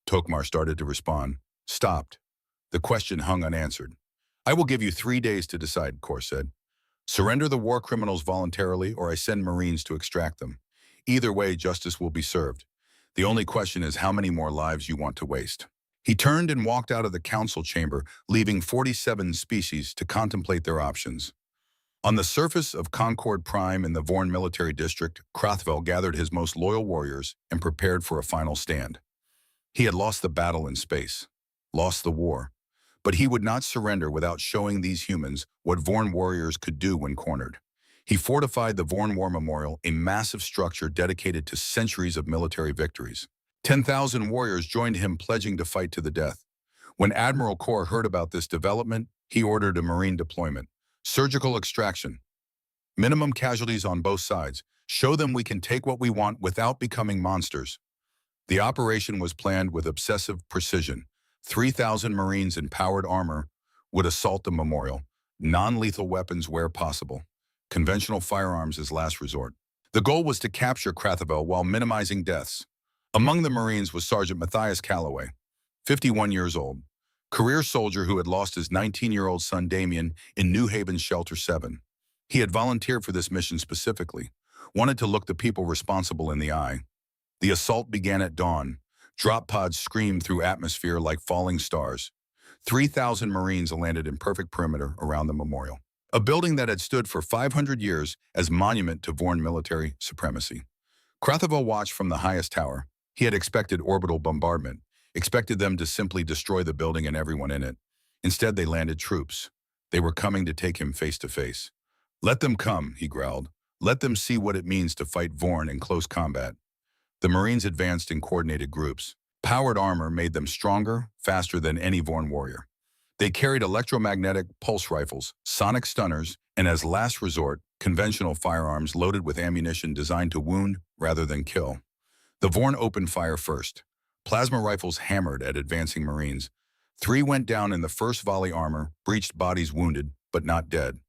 Tokmar started to respond, stopped. The question hung unanswered. I will give you 3 days to decide, Corr said. Surrender the war criminals voluntarily, or I send Marines to extract them. Either way, justice will be served. The only question is how many more lives you want to waste. He turned and walked out of the council chamber, leaving 47 species to contemplate their options. On the surface of Concord Prime in the Vorn military district, Krathavel gathered his most loyal warriors and prepared for a final stand. He had lost the battle in space, lost the war, but he would not surrender without showing these humans what Vorn warriors could do when cornered. He fortified the Vorn War Memorial, a massive structure dedicated to centuries of military victories. 10,000 warriors joined him, pledging to fight to the death. When Admiral Corr heard about this development, he ordered a Marine deployment. Surgical extraction. Minimum casualties on both sides. Show them we can take what we want without becoming monsters. The operation was planned with obsessive precision. 3,000 Marines in powered armor would assault the memorial. Non-lethal weapons where possible. Conventional firearms as last resort. The goal was to capture Crathavel while minimizing deaths. Among the Marines was Sergeant Matthias Calloway, 51 years old, career soldier who had lost his 19-year-old son Damien in New Haven Shelter 7. He had volunteered for this mission specifically, wanted to look the people responsible in the eye. The assault began at dawn. Drop pods screamed through atmosphere like falling stars. 3,000 Marines landed in perfect perimeter around the memorial, a building that had stood for 500 years as monument to Vorn military supremacy. Crathavel watched from the highest tower. He had expected orbital bombardment, expected them to simply destroy the building and everyone in it. Instead, they landed troops. They were coming to take him face to face. "Let them come," he growled. "Let them see what it means to fight Vorn in close combat." The Marines advanced in coordinated groups. Powered armor made them stronger, faster than any Vorn warrior. They carried electromagnetic pulse rifles, sonic stunners, and as last resort, conventional firearms loaded with ammunition designed to wound rather than kill. The Vorn opened fire first. Plasma rifles hammered at advancing Marines. 3 went down in the first volley. Armor, breached bodies wounded, but not dead.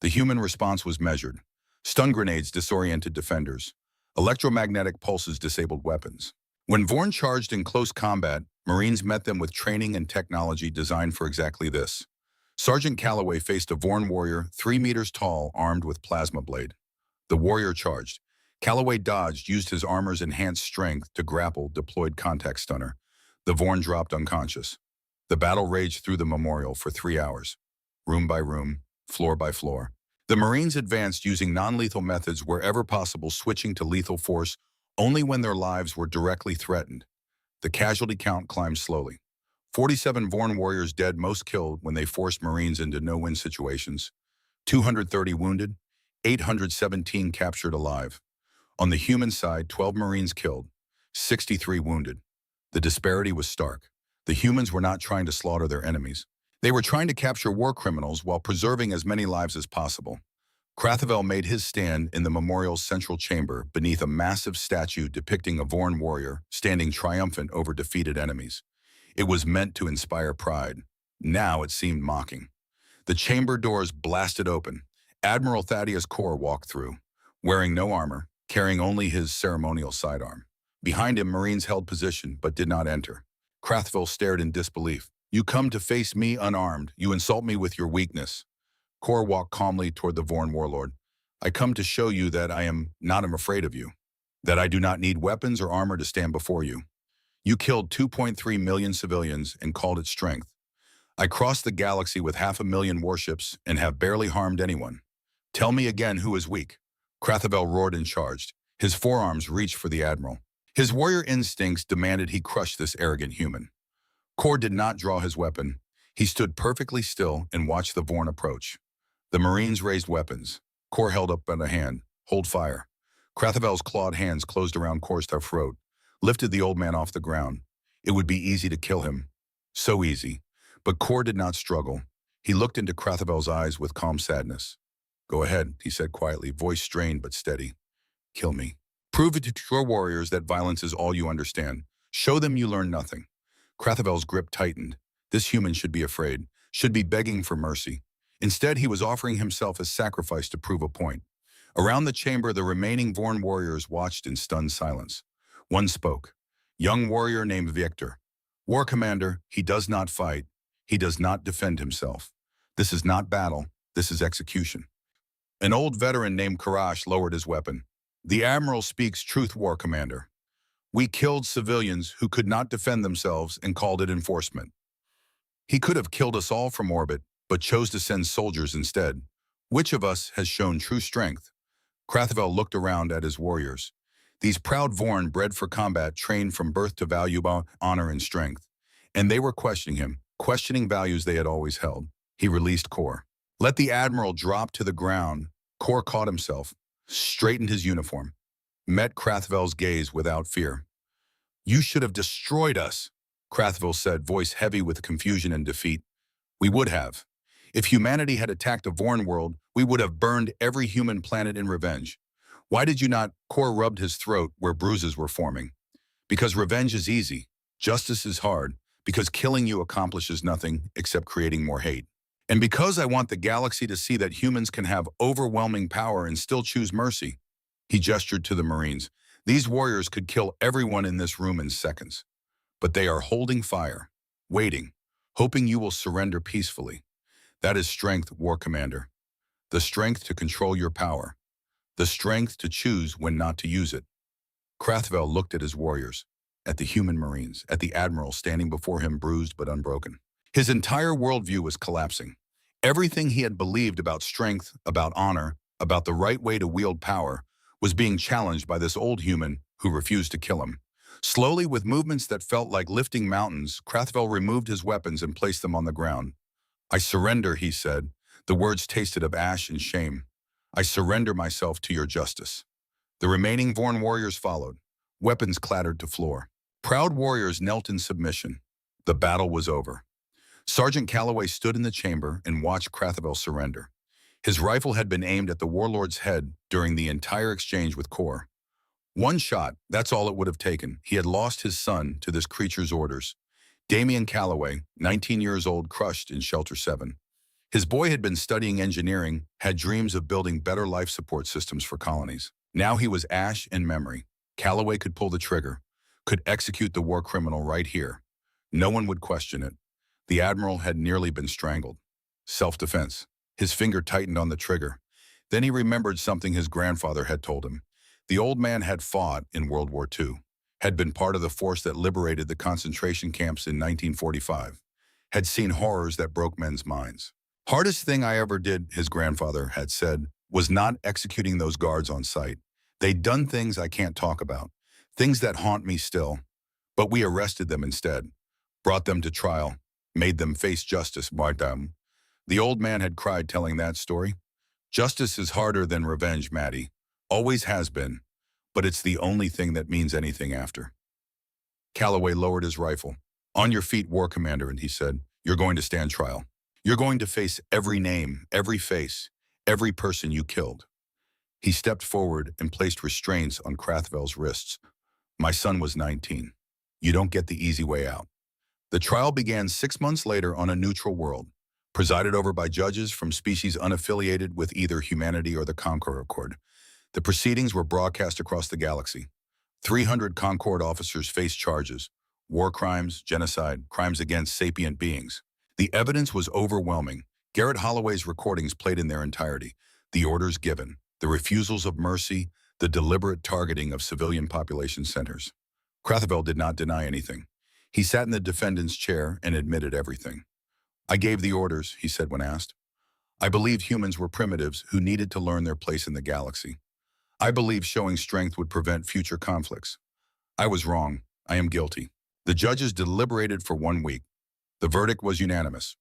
The human response was measured. Stun grenades disoriented defenders. Electromagnetic pulses disabled weapons. When Vorn charged in close combat, Marines met them with training and technology designed for exactly this. Sergeant Calloway faced a Vorn warrior 3 meters tall, armed with plasma blade. The warrior charged. Calloway dodged, used his armor's enhanced strength to grapple, deployed contact stunner. The Vorn dropped unconscious. The battle raged through the memorial for 3 hours, room by room, floor by floor. The Marines advanced using non-lethal methods wherever possible, switching to lethal force only when their lives were directly threatened. The casualty count climbed slowly. 47 Vorn warriors dead, most killed when they forced Marines into no-win situations. 230 wounded, 817 captured alive. On the human side, 12 Marines killed, 63 wounded. The disparity was stark. The humans were not trying to slaughter their enemies. They were trying to capture war criminals while preserving as many lives as possible. Crathavel made his stand in the memorial's central chamber beneath a massive statue depicting a Vorn warrior standing triumphant over defeated enemies. It was meant to inspire pride. Now it seemed mocking. The chamber doors blasted open. Admiral Thaddeus Corr walked through, wearing no armor, carrying only his ceremonial sidearm. Behind him, Marines held position but did not enter. Crathavel stared in disbelief. "You come to face me unarmed. You insult me with your weakness." Corr walked calmly toward the Vorn warlord. "I come to show you that I am not afraid of you, that I do not need weapons or armor to stand before you. You killed 2.3 million civilians and called it strength. I crossed the galaxy with 500,000 warships and have barely harmed anyone. Tell me again who is weak." Crathavel roared and charged. His forearms reached for the admiral. His warrior instincts demanded he crush this arrogant human. Corr did not draw his weapon. He stood perfectly still and watched the Vorn approach. The Marines raised weapons. Corr held up a hand. "Hold fire." Crathavel's clawed hands closed around Corr's tough throat, lifted the old man off the ground. It would be easy to kill him. So easy. But Corr did not struggle. He looked into Crathavel's eyes with calm sadness. "Go ahead," he said quietly, voice strained but steady. "Kill me. Prove it to your warriors that violence is all you understand. Show them you learn nothing." Crathavel's grip tightened. This human should be afraid, should be begging for mercy. Instead, he was offering himself as sacrifice to prove a point. Around the chamber, the remaining Vorn warriors watched in stunned silence. One spoke. Young warrior named Victor. "War commander, he does not fight. He does not defend himself. This is not battle. This is execution." An old veteran named Karash lowered his weapon. "The Admiral speaks truth, War Commander. We killed civilians who could not defend themselves and called it enforcement. He could have killed us all from orbit, but chose to send soldiers instead. Which of us has shown true strength?" Crathavel looked around at his warriors. These proud Vorn, bred for combat, trained from birth to value honor and strength. And they were questioning him, questioning values they had always held. He released Corr. Let the Admiral drop to the ground. Corr caught himself, straightened his uniform, met Crathavel's gaze without fear. "You should have destroyed us," Crathavel said, voice heavy with confusion and defeat. "We would have. If humanity had attacked a Vorn world, we would have burned every human planet in revenge. Why did you not? Kor rubbed his throat where bruises were forming. Because revenge is easy. Justice is hard. Because killing you accomplishes nothing except creating more hate. And because I want the galaxy to see that humans can have overwhelming power and still choose mercy. He gestured to the Marines. These warriors could kill everyone in this room in seconds. But they are holding fire, waiting, hoping you will surrender peacefully. That is strength, War Commander. The strength to control your power. The strength to choose when not to use it. Krathvel looked at his warriors, at the human Marines, at the Admiral standing before him bruised but unbroken. His entire worldview was collapsing. Everything he had believed about strength, about honor, about the right way to wield power, was being challenged by this old human who refused to kill him. Slowly, with movements that felt like lifting mountains, Krathvel removed his weapons and placed them on the ground. I surrender, he said. The words tasted of ash and shame. I surrender myself to your justice. The remaining Vorn warriors followed. Weapons clattered to floor. Proud warriors knelt in submission. The battle was over. Sergeant Calloway stood in the chamber and watched Krathvel surrender. His rifle had been aimed at the warlord's head during the entire exchange with Kor. One shot, that's all it would have taken. He had lost his son to this creature's orders. Damian Calloway, 19 years old, crushed in Shelter 7. His boy had been studying engineering, had dreams of building better life support systems for colonies. Now he was ash and memory. Calloway could pull the trigger, could execute the war criminal right here. No one would question it. The Admiral had nearly been strangled. Self-defense. His finger tightened on the trigger. Then he remembered something his grandfather had told him. The old man had fought in World War II, had been part of the force that liberated the concentration camps in 1945, had seen horrors that broke men's minds. Hardest thing I ever did, his grandfather had said, was not executing those guards on sight. They'd done things I can't talk about, things that haunt me still. But we arrested them instead, brought them to trial, made them face justice, Martam. The old man had cried telling that story. Justice is harder than revenge, Maddie. Always has been, but it's the only thing that means anything after. Calloway lowered his rifle. On your feet, War Commander, and he said, you're going to stand trial. You're going to face every name, every face, every person you killed. He stepped forward and placed restraints on Krathvel's wrists. My son was 19. You don't get the easy way out. The trial began 6 months later on a neutral world, presided over by judges from species unaffiliated with either humanity or the Concord Accord. The proceedings were broadcast across the galaxy. 300 Concord officers faced charges: war crimes, genocide, crimes against sapient beings. The evidence was overwhelming. Garrett Holloway's recordings played in their entirety. The orders given, the refusals of mercy, the deliberate targeting of civilian population centers. Krathvel did not deny anything. He sat in the defendant's chair and admitted everything. I gave the orders, he said when asked. I believed humans were primitives who needed to learn their place in the galaxy. I believed showing strength would prevent future conflicts. I was wrong. I am guilty. The judges deliberated for 1 week. The verdict was unanimous.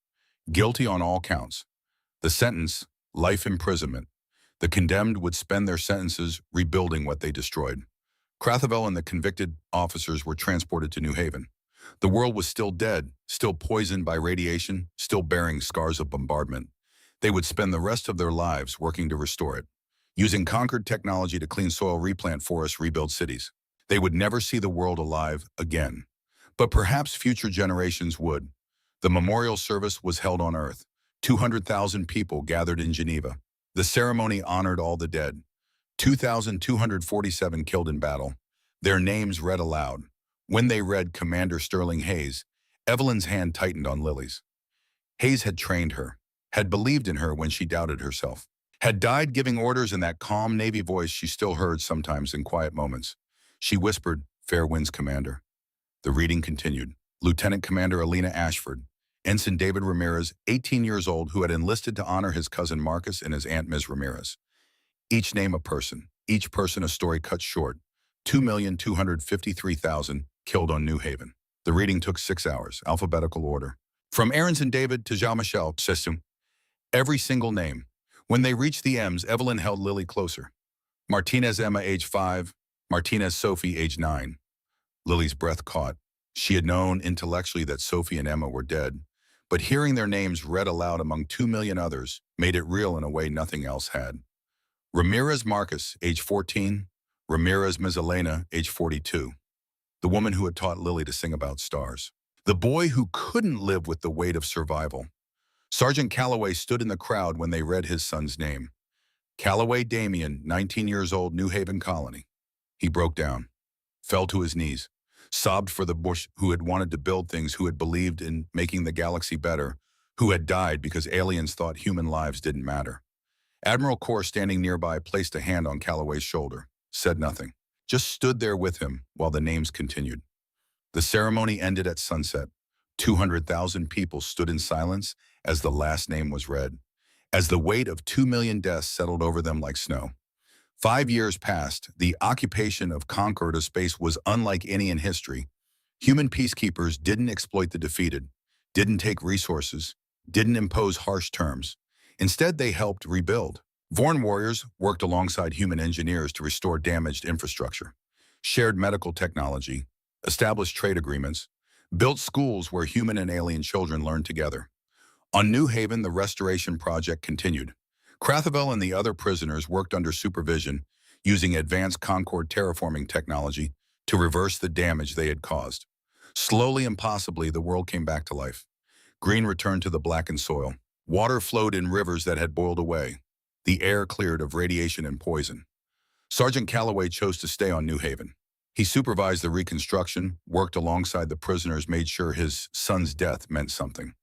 Guilty on all counts. The sentence, life imprisonment. The condemned would spend their sentences rebuilding what they destroyed. Krathvel and the convicted officers were transported to New Haven. The world was still dead, still poisoned by radiation, still bearing scars of bombardment. They would spend the rest of their lives working to restore it, using conquered technology to clean soil, replant forests, rebuild cities. They would never see the world alive again. But perhaps future generations would. The memorial service was held on Earth. 200,000 people gathered in Geneva. The ceremony honored all the dead. 2,247 killed in battle. Their names read aloud. When they read Commander Sterling Hayes, Evelyn's hand tightened on Lily's. Hayes had trained her, had believed in her when she doubted herself, had died giving orders in that calm Navy voice she still heard sometimes in quiet moments. She whispered, "Fair winds, Commander." The reading continued. Lieutenant Commander Alina Ashford, Ensign David Ramirez, 18 years old, who had enlisted to honor his cousin Marcus and his aunt Ms. Ramirez. Each name a person, each person a story cut short. 2,253,000 killed on New Haven. The reading took 6 hours, alphabetical order. From Aronson David to Jean-Michel System. Every single name. When they reached the M's, Evelyn held Lily closer. Martinez Emma, age 5. Martinez Sophie, age 9. Lily's breath caught. She had known intellectually that Sophie and Emma were dead, but hearing their names read aloud among 2 million others made it real in a way nothing else had. Ramirez Marcus, age 14, Ramirez Mizalena, age 42, the woman who had taught Lily to sing about stars. The boy who couldn't live with the weight of survival. Sergeant Calloway stood in the crowd when they read his son's name. Calloway Damien, 19 years old, New Haven Colony. He broke down, fell to his knees, sobbed for the Bush who had wanted to build things, who had believed in making the galaxy better, who had died because aliens thought human lives didn't matter. Admiral Core, standing nearby, placed a hand on Calloway's shoulder, said nothing, just stood there with him while the names continued. The ceremony ended at sunset. 200,000 people stood in silence as the last name was read, as the weight of 2 million deaths settled over them like snow. 5 years passed. The occupation of conquered of space was unlike any in history. Human peacekeepers didn't exploit the defeated, didn't take resources, didn't impose harsh terms. Instead, they helped rebuild. Vorn warriors worked alongside human engineers to restore damaged infrastructure, shared medical technology, established trade agreements, built schools where human and alien children learned together. On New Haven, the restoration project continued. Crathavel and the other prisoners worked under supervision, using advanced Concord terraforming technology to reverse the damage they had caused. Slowly and possibly, the world came back to life. Green returned to the blackened soil. Water flowed in rivers that had boiled away. The air cleared of radiation and poison. Sergeant Calloway chose to stay on New Haven. He supervised the reconstruction, worked alongside the prisoners, made sure his son's death meant something.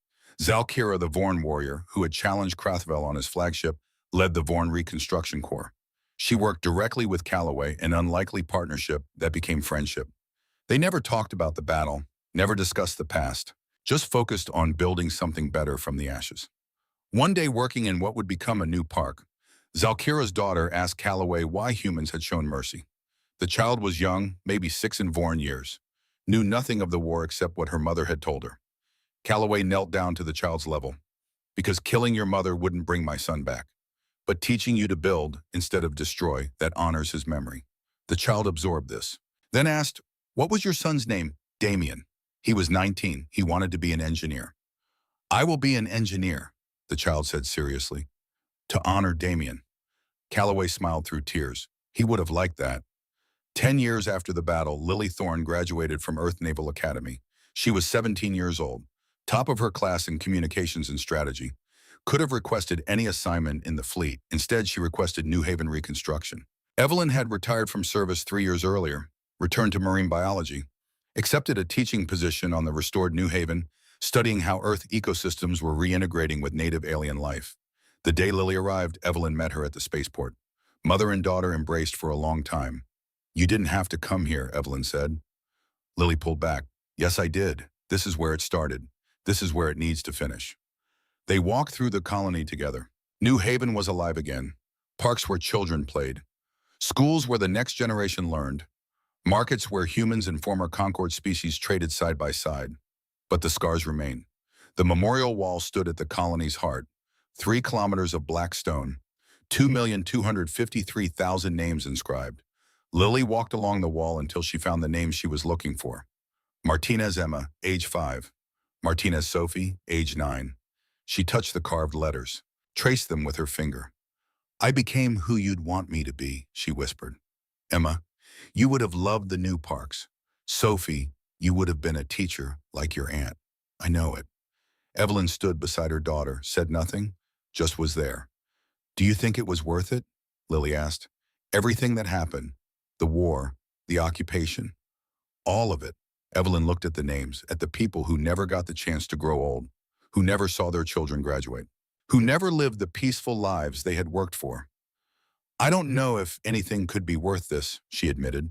Zalkira, the Vorn warrior, who had challenged Crathavel on his flagship, led the Vorn Reconstruction Corps. She worked directly with Calloway, an unlikely partnership that became friendship. They never talked about the battle, never discussed the past, just focused on building something better from the ashes. One day, working in what would become a new park, Zalkira's daughter asked Calloway why humans had shown mercy. The child was young, maybe 6 in Vorn years, knew nothing of the war except what her mother had told her. Calloway knelt down to the child's level. Because killing your mother wouldn't bring my son back, but teaching you to build instead of destroy, that honors his memory. The child absorbed this, then asked, what was your son's name? Damien. He was 19. He wanted to be an engineer. I will be an engineer, the child said seriously, to honor Damien. Calloway smiled through tears. He would have liked that. 10 years after the battle, Lily Thorne graduated from Earth Naval Academy. She was 17 years old, top of her class in communications and strategy. Could have requested any assignment in the fleet. Instead, she requested New Haven reconstruction. Evelyn had retired from service 3 years earlier, returned to marine biology, accepted a teaching position on the restored New Haven, studying how Earth ecosystems were reintegrating with native alien life. The day Lily arrived, Evelyn met her at the spaceport. Mother and daughter embraced for a long time. You didn't have to come here, Evelyn said. Lily pulled back. Yes, I did. This is where it started. This is where it needs to finish. They walked through the colony together. New Haven was alive again. Parks where children played. Schools where the next generation learned. Markets where humans and former Concord species traded side by side. But the scars remain. The memorial wall stood at the colony's heart. 3 kilometers of black stone. 2,253,000 names inscribed. Lily walked along the wall until she found the name she was looking for. Martinez Emma, age 5. Martinez Sophie, age 9. She touched the carved letters, traced them with her finger. I became who you'd want me to be, she whispered. Emma, you would have loved the new parks. Sophie, you would have been a teacher like your aunt. I know it. Evelyn stood beside her daughter, said nothing, just was there. Do you think it was worth it? Lily asked. Everything that happened, the war, the occupation, all of it. Evelyn looked at the names, at the people who never got the chance to grow old, who never saw their children graduate, who never lived the peaceful lives they had worked for. I don't know if anything could be worth this, she admitted.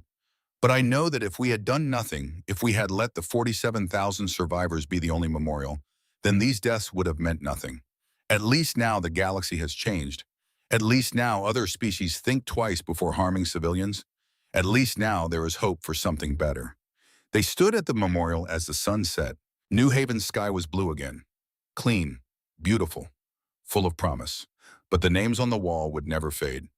But I know that if we had done nothing, if we had let the 47,000 survivors be the only memorial, then these deaths would have meant nothing. At least now the galaxy has changed. At least now other species think twice before harming civilians. At least now there is hope for something better. They stood at the memorial as the sun set. New Haven's sky was blue again. Clean, beautiful, full of promise. But the names on the wall would never fade.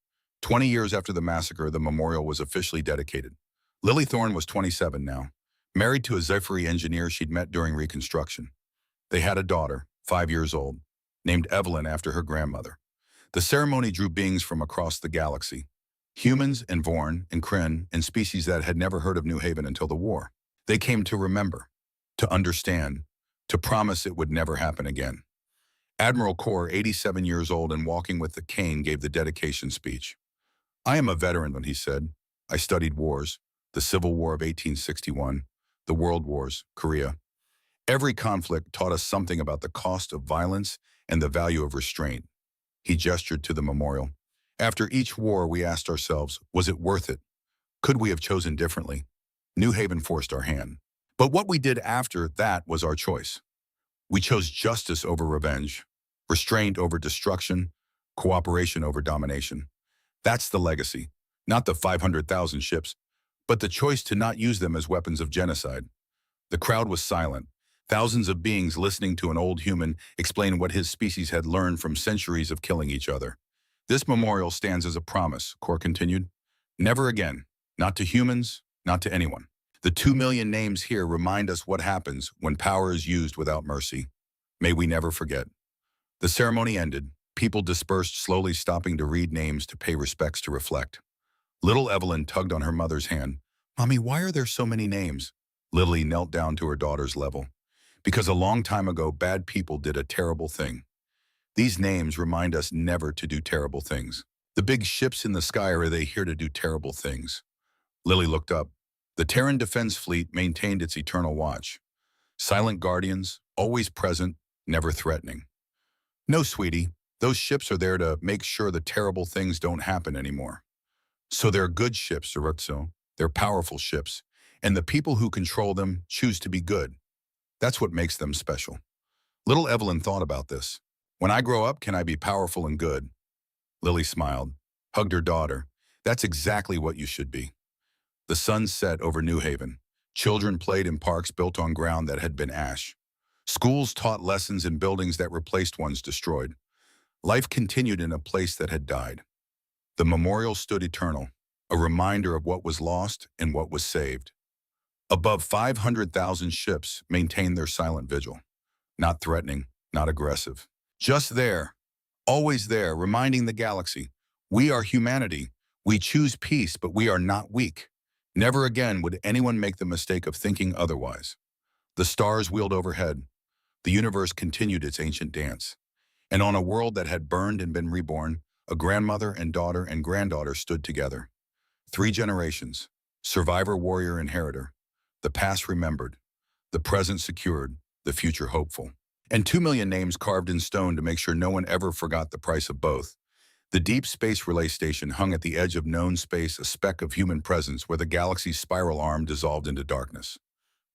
20 years after the massacre, the memorial was officially dedicated. Lily Thorne was 27 now, married to a Zephyri engineer she'd met during reconstruction. They had a daughter, 5 years old, named Evelyn after her grandmother. The ceremony drew beings from across the galaxy. Humans and Vorn and Kryn and species that had never heard of New Haven until the war. They came to remember, to understand, to promise it would never happen again. Admiral Kor, 87 years old and walking with the cane, gave the dedication speech. I am a veteran, he said. I studied wars, the Civil War of 1861, the World Wars, Korea. Every conflict taught us something about the cost of violence and the value of restraint. He gestured to the memorial. After each war, we asked ourselves, was it worth it? Could we have chosen differently? New Haven forced our hand. But what we did after that was our choice. We chose justice over revenge, restraint over destruction, cooperation over domination. That's the legacy, not the 500,000 ships, but the choice to not use them as weapons of genocide. The crowd was silent, thousands of beings listening to an old human explain what his species had learned from centuries of killing each other. This memorial stands as a promise, Kor continued. Never again, not to humans, not to anyone. The 2 million names here remind us what happens when power is used without mercy. May we never forget. The ceremony ended. People dispersed, slowly stopping to read names, to pay respects, to reflect. Little Evelyn tugged on her mother's hand. Mommy, why are there so many names? Lily knelt down to her daughter's level. Because a long time ago, bad people did a terrible thing. These names remind us never to do terrible things. The big ships in the sky, are they here to do terrible things? Lily looked up. The Terran Defense Fleet maintained its eternal watch. Silent guardians, always present, never threatening. No, sweetie, those ships are there to make sure the terrible things don't happen anymore. So they're good ships, Urutsu. They're powerful ships, and the people who control them choose to be good. That's what makes them special. Little Evelyn thought about this. When I grow up, can I be powerful and good? Lily smiled, hugged her daughter. That's exactly what you should be. The sun set over New Haven. Children played in parks built on ground that had been ash. Schools taught lessons in buildings that replaced ones destroyed. Life continued in a place that had died. The memorial stood eternal, a reminder of what was lost and what was saved. Above 500,000 ships maintained their silent vigil. Not threatening, not aggressive. Just there, always there, reminding the galaxy, we are humanity. We choose peace, but we are not weak. Never again would anyone make the mistake of thinking otherwise. The stars wheeled overhead. The universe continued its ancient dance. And on a world that had burned and been reborn, a grandmother and daughter and granddaughter stood together. 3 generations, survivor, warrior, inheritor. The past remembered, the present secured, the future hopeful. And 2 million names carved in stone to make sure no one ever forgot the price of both. The Deep Space Relay Station hung at the edge of known space, a speck of human presence where the galaxy's spiral arm dissolved into darkness.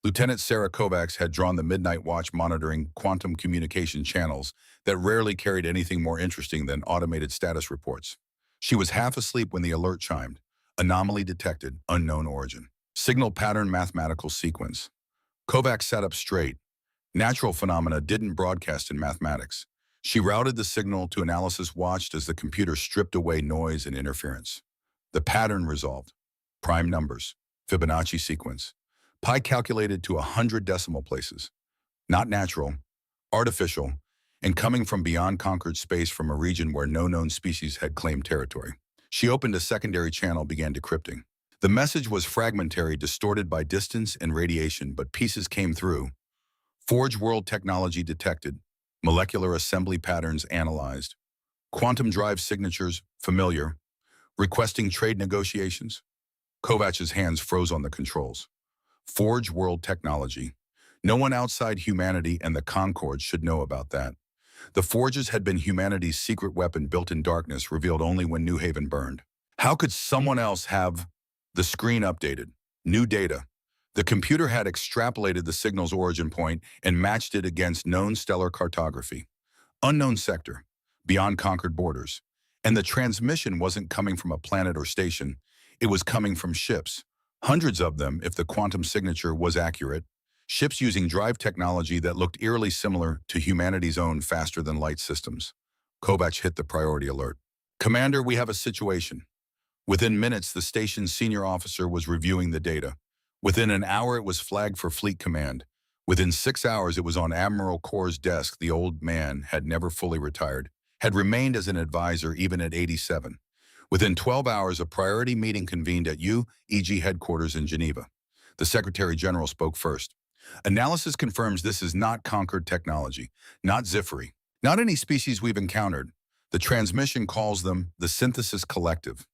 Lieutenant Sarah Kovacs had drawn the midnight watch, monitoring quantum communication channels that rarely carried anything more interesting than automated status reports. She was half asleep when the alert chimed. Anomaly detected, unknown origin. Signal pattern, mathematical sequence. Kovacs sat up straight. Natural phenomena didn't broadcast in mathematics. She routed the signal to analysis, watched as the computer stripped away noise and interference. The pattern resolved. Prime numbers, Fibonacci sequence. Pi calculated to 100 decimal places. Not natural, artificial, and coming from beyond conquered space, from a region where no known species had claimed territory. She opened a secondary channel, began decrypting. The message was fragmentary, distorted by distance and radiation, but pieces came through. Forge world technology detected. Molecular assembly patterns analyzed. Quantum drive signatures familiar. Requesting trade negotiations. Kovac's hands froze on the controls. Forge world technology. No one outside humanity and the Concord should know about that. The Forges had been humanity's secret weapon, built in darkness, revealed only when New Haven burned. How could someone else have? The screen updated. New data. The computer had extrapolated the signal's origin point and matched it against known stellar cartography. Unknown sector, beyond conquered borders. And the transmission wasn't coming from a planet or station. It was coming from ships. Hundreds of them, if the quantum signature was accurate. Ships using drive technology that looked eerily similar to humanity's own faster-than-light systems. Kovac hit the priority alert. Commander, we have a situation. Within minutes, the station's senior officer was reviewing the data. Within an hour, it was flagged for Fleet Command. Within 6 hours, it was on Admiral Cor's desk. The old man had never fully retired, had remained as an advisor even at 87. Within 12 hours, a priority meeting convened at UEG headquarters in Geneva. The Secretary General spoke first. Analysis confirms this is not conquered technology, not Ziffery, not any species we've encountered. The transmission calls them the synthesis collective.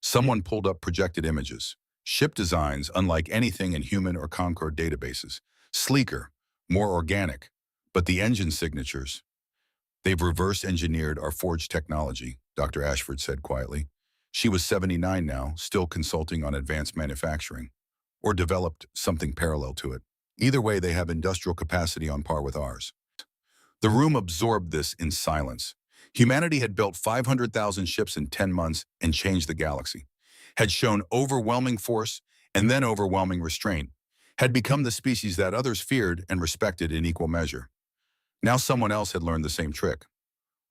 Someone pulled up projected images. Ship designs unlike anything in human or Concord databases. Sleeker, more organic. But the engine signatures, they've reverse engineered our forged technology, Dr. Ashford said quietly. She was 79 now, still consulting on advanced manufacturing, or developed something parallel to it. Either way, they have industrial capacity on par with ours. The room absorbed this in silence. Humanity had built 500,000 ships in 10 months and changed the galaxy, had shown overwhelming force and then overwhelming restraint, had become the species that others feared and respected in equal measure. Now someone else had learned the same trick.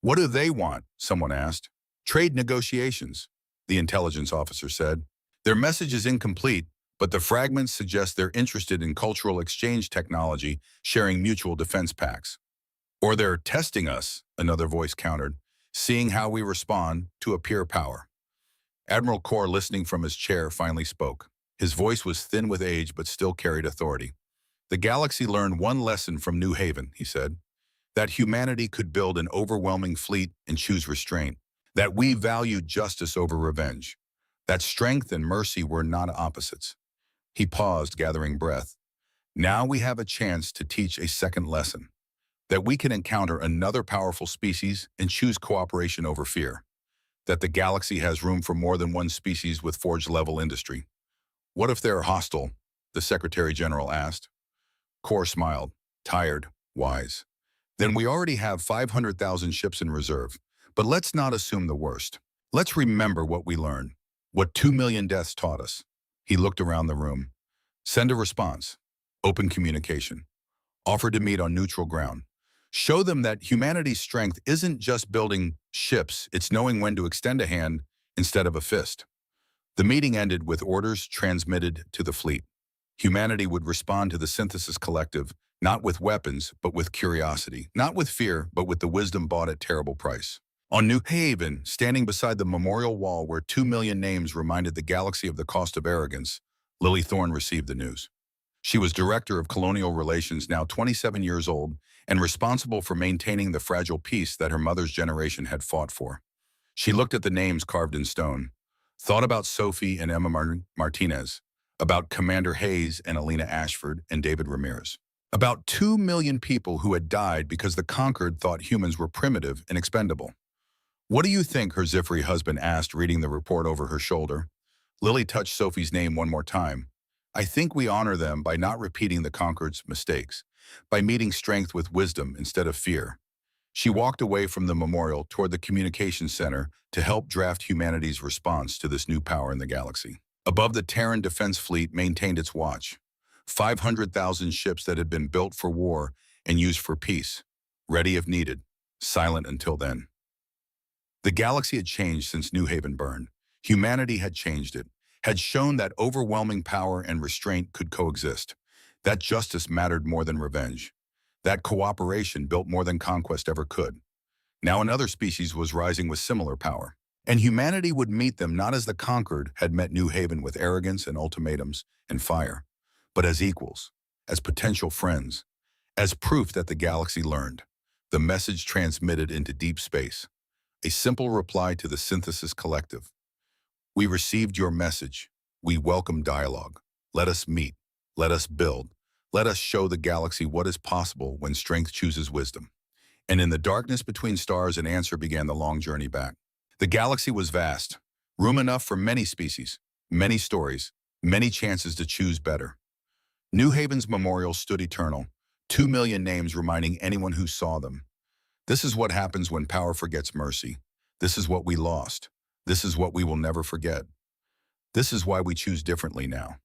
What do they want? Someone asked. Trade negotiations, the intelligence officer said. Their message is incomplete, but the fragments suggest they're interested in cultural exchange technology, sharing mutual defense pacts. Or they're testing us, another voice countered, seeing how we respond to a peer power. Admiral Corr, listening from his chair, finally spoke. His voice was thin with age but still carried authority. The galaxy learned one lesson from New Haven, he said, that humanity could build an overwhelming fleet and choose restraint, that we valued justice over revenge, that strength and mercy were not opposites. He paused, gathering breath. Now we have a chance to teach a second lesson, that we can encounter another powerful species and choose cooperation over fear, that the galaxy has room for more than one species with forge-level industry. What if they're hostile? The Secretary General asked. Corr smiled, tired, wise. Then we already have 500,000 ships in reserve, but let's not assume the worst. Let's remember what we learned, what 2 million deaths taught us. He looked around the room. Send a response. Open communication. Offer to meet on neutral ground. Show them that humanity's strength isn't just building ships, it's knowing when to extend a hand instead of a fist. The meeting ended with orders transmitted to the fleet. Humanity would respond to the synthesis collective, not with weapons, but with curiosity, not with fear, but with the wisdom bought at terrible price. On New Haven, standing beside the memorial wall where 2 million names reminded the galaxy of the cost of arrogance, Lily Thorne received the news. She was Director of Colonial Relations, now 27 years old, and responsible for maintaining the fragile peace that her mother's generation had fought for. She looked at the names carved in stone, thought about Sophie and Emma Martinez, about Commander Hayes and Alina Ashford and David Ramirez, about 2 million people who had died because the conquered thought humans were primitive and expendable. What do you think, her Ziffery husband asked, reading the report over her shoulder. Lily touched Sophie's name one more time. I think we honor them by not repeating the conquered's mistakes, by meeting strength with wisdom instead of fear. She walked away from the memorial toward the communications center to help draft humanity's response to this new power in the galaxy. Above, the Terran Defense Fleet maintained its watch. 500,000 ships that had been built for war and used for peace, ready if needed, silent until then. The galaxy had changed since New Haven burned. Humanity had changed it, had shown that overwhelming power and restraint could coexist, that justice mattered more than revenge, that cooperation built more than conquest ever could. Now another species was rising with similar power, and humanity would meet them not as the conquered had met New Haven with arrogance and ultimatums and fire, but as equals, as potential friends, as proof that the galaxy learned, the message transmitted into deep space, a simple reply to the synthesis collective. We received your message. We welcome dialogue. Let us meet. Let us build. Let us show the galaxy what is possible when strength chooses wisdom. And in the darkness between stars, an answer began the long journey back. The galaxy was vast, room enough for many species, many stories, many chances to choose better. New Haven's memorial stood eternal, 2 million names reminding anyone who saw them. This is what happens when power forgets mercy. This is what we lost. This is what we will never forget. This is why we choose differently now.